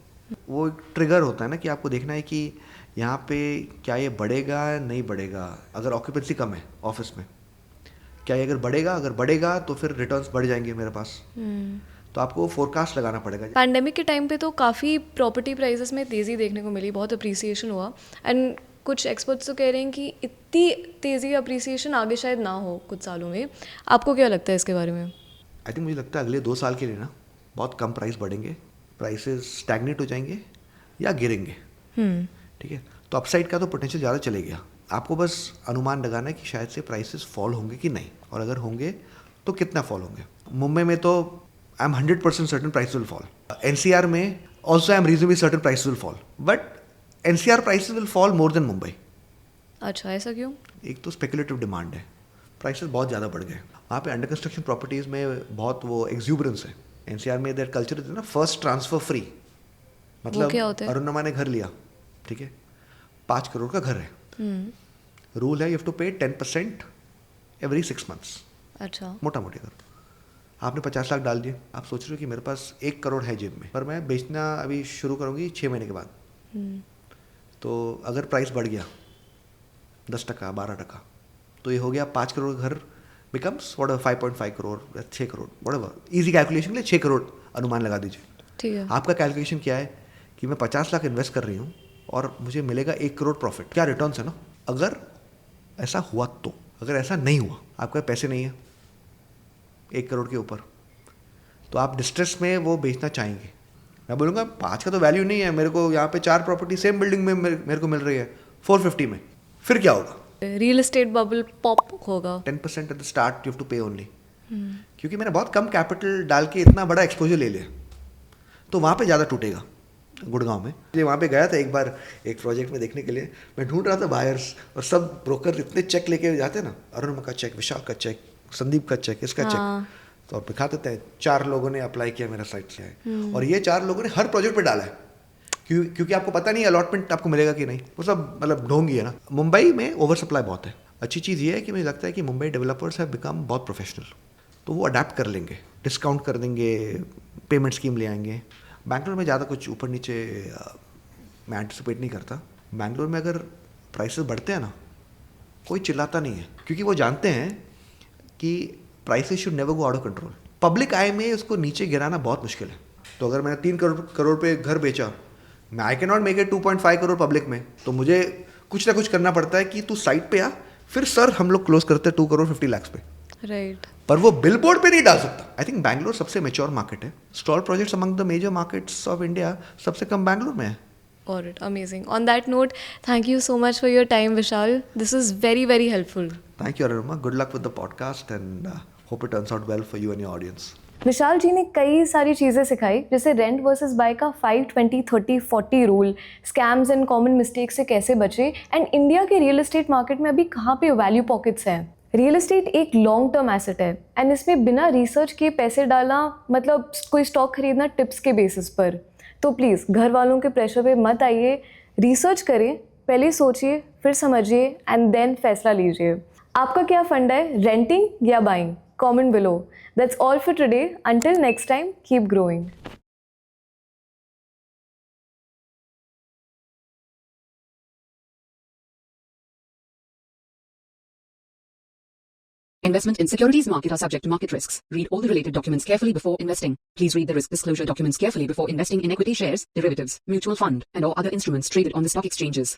वो एक ट्रिगर होता है ना कि आपको देखना है कि यहाँ पे क्या ये बढ़ेगा नहीं बढ़ेगा। अगर ऑक्यूपेंसी कम है ऑफिस में, क्या ये अगर बढ़ेगा तो फिर रिटर्न्स बढ़ जाएंगे मेरे पास। तो आपको फोरकास्ट लगाना पड़ेगा। पैंडेमिक के टाइम पे तो काफ़ी प्रॉपर्टी प्राइसेस में तेज़ी देखने को मिली, बहुत अप्रिसिएशन हुआ। एंड कुछ एक्सपर्ट्स तो कह रहे हैं कि इतनी तेज़ी अप्रिसिएशन आगे शायद ना हो कुछ सालों में। आपको क्या लगता है इसके बारे में? आई थिंक मुझे लगता है अगले 2 साल के लिए ना बहुत कम प्राइस बढ़ेंगे, प्राइसेस स्टैग्नेट हो जाएंगे या गिरेंगे। ठीक है, तो अपसाइड का तो पोटेंशियल ज़्यादा चले गया। आपको बस अनुमान लगाना है कि शायद से प्राइसेस फॉल होंगे कि नहीं, और अगर होंगे तो कितना फॉल होंगे। मुंबई में तो I am 100% certain price will fall. NCR में also I am reasonably certain price will fall, but NCR prices will fall more than Mumbai. अच्छा, ऐसा क्यों? एक तो स्पेकुलेटिव डिमांड है, प्राइसेस बहुत ज़्यादा बढ़ गए। वहाँ पे अंडर कंस्ट्रक्शन प्रॉपर्टीज़ में बहुत वो एक्सूबरेंस है। एनसीआर में देयर कल्चर इज ना फर्स्ट ट्रांसफर फ्री। मतलब क्या होता है? अरुणिमा ने घर लिया, ठीक है, 5 करोड़ का घर है। रूल है यू हैव टू पे 10% एवरी 6 मंथ्स। अच्छा। मोटा मोटी अगर आपने 50 लाख डाल दिए, आप सोच रहे हो कि मेरे पास 1 करोड़ है जेब में, पर मैं बेचना अभी शुरू करूँगी 6 महीने के बाद। तो अगर प्राइस बढ़ गया 10%, 12%, तो ये हो गया 5 करोड़ घर बिकम्स व्हाट 5.5 करोड़ या 6 करोड़, व्हाटएवर। इजी कैलकुलेशन के लिए 6 करोड़ अनुमान लगा दीजिए। ठीक है। आपका कैलकुलेशन क्या है कि मैं 50 लाख इन्वेस्ट कर रही हूँ और मुझे मिलेगा 1 करोड़ प्रॉफिट। क्या रिटर्न्स है ना। अगर ऐसा हुआ तो, अगर ऐसा नहीं हुआ, आपके पैसे नहीं है 1 करोड़ के ऊपर, तो आप डिस्ट्रेस में वो बेचना चाहेंगे। मैं बोलूँगा 5 का तो वैल्यू नहीं है, मेरे को यहाँ पे 4 प्रॉपर्टी सेम बिल्डिंग में मेरे को मिल रही है 450 में, फिर क्या होगा? रियल एस्टेट बबल पॉप होगा। 10% at the start you have to pay only, क्योंकि मैंने बहुत कम कैपिटल डाल के इतना बड़ा एक्सपोजर ले लिया, तो वहाँ पे ज़्यादा टूटेगा। गुड़गांव में ये वहाँ पे गया था एक बार एक प्रोजेक्ट में देखने के लिए, मैं ढूंढ रहा था बायर्स, और सब ब्रोकर इतने चेक लेके जाते हैं ना, अरुणिमा का चेक, विशाल का चेक, संदीप का चेक, इसका चेक, तो आप दिखा देते हैं 4 लोगों ने अप्लाई किया मेरा साइट से है, और ये 4 लोगों ने हर प्रोजेक्ट पे डाला है, क्योंकि आपको पता नहीं अलॉटमेंट आपको मिलेगा कि नहीं, वो सब मतलब ढोंगी है ना। मुंबई में ओवर सप्लाई बहुत है। अच्छी चीज़ ये है कि मुझे लगता है कि मुंबई डेवलपर्स हैव बिकम बहुत प्रोफेशनल, तो वो अडेप्ट कर लेंगे, डिस्काउंट कर देंगे, पेमेंट स्कीम ले आएंगे। बैंगलोर में ज़्यादा कुछ ऊपर नीचे मैं एंटिसिपेट नहीं करता। बैंगलोर में अगर प्राइसेस बढ़ते हैं ना, कोई चिल्लाता नहीं है, क्योंकि वो जानते हैं कि prices should never go out of control. Public eye में उसको नीचे गिराना बहुत मुश्किल है। तो अगर मैंने 3 करोड़ पे घर बेचा, I can not make it 2.5 crore public में, तो मुझे कुछ ना कुछ करना पड़ता है कि तू साइट पे आ, फिर सर हम लोग क्लोज करते हैं 2 करोड़ 50 लाख पे, राइट। पर वो बिल बोर्ड पे नहीं डाल सकता। आई थिंक बैंगलोर सबसे मेच्योर मार्केट है। Stalled projects among the major markets of India सबसे कम बैंगलोर में है। All right, amazing. On that note, thank you so much for your time, Vishal. This is very, very helpful. Thank you, Arunma. Good luck with the podcast and hope it turns out well for you and your audience. विशाल जी ने कई सारी चीज़ें सिखाई, जैसे रेंट वर्सेस बाय का 5-20-30-40 rule, scams and common mistakes से कैसे बचे, एंड इंडिया के रियल एस्टेट मार्केट में अभी कहाँ पे वैल्यू पॉकेट्स हैं। रियल एस्टेट एक लॉन्ग टर्म एसेट है एंड इसमें बिना रिसर्च किए पैसे डालना मतलब कोई स्टॉक खरीदना टिप्स के बेसिस पर। तो प्लीज़ घर वालों के प्रेशर पे मत आइए, रिसर्च करें, पहले सोचिए, फिर समझिए एंड देन फैसला लीजिए। आपका क्या फंड है, रेंटिंग या buying? Comment below. That's all for today. Until next time, keep growing. Investment in securities market are subject to market risks. Read all the related documents carefully before investing. Please read the risk disclosure documents carefully before investing in equity shares, derivatives, mutual fund, and or other instruments traded on the stock exchanges.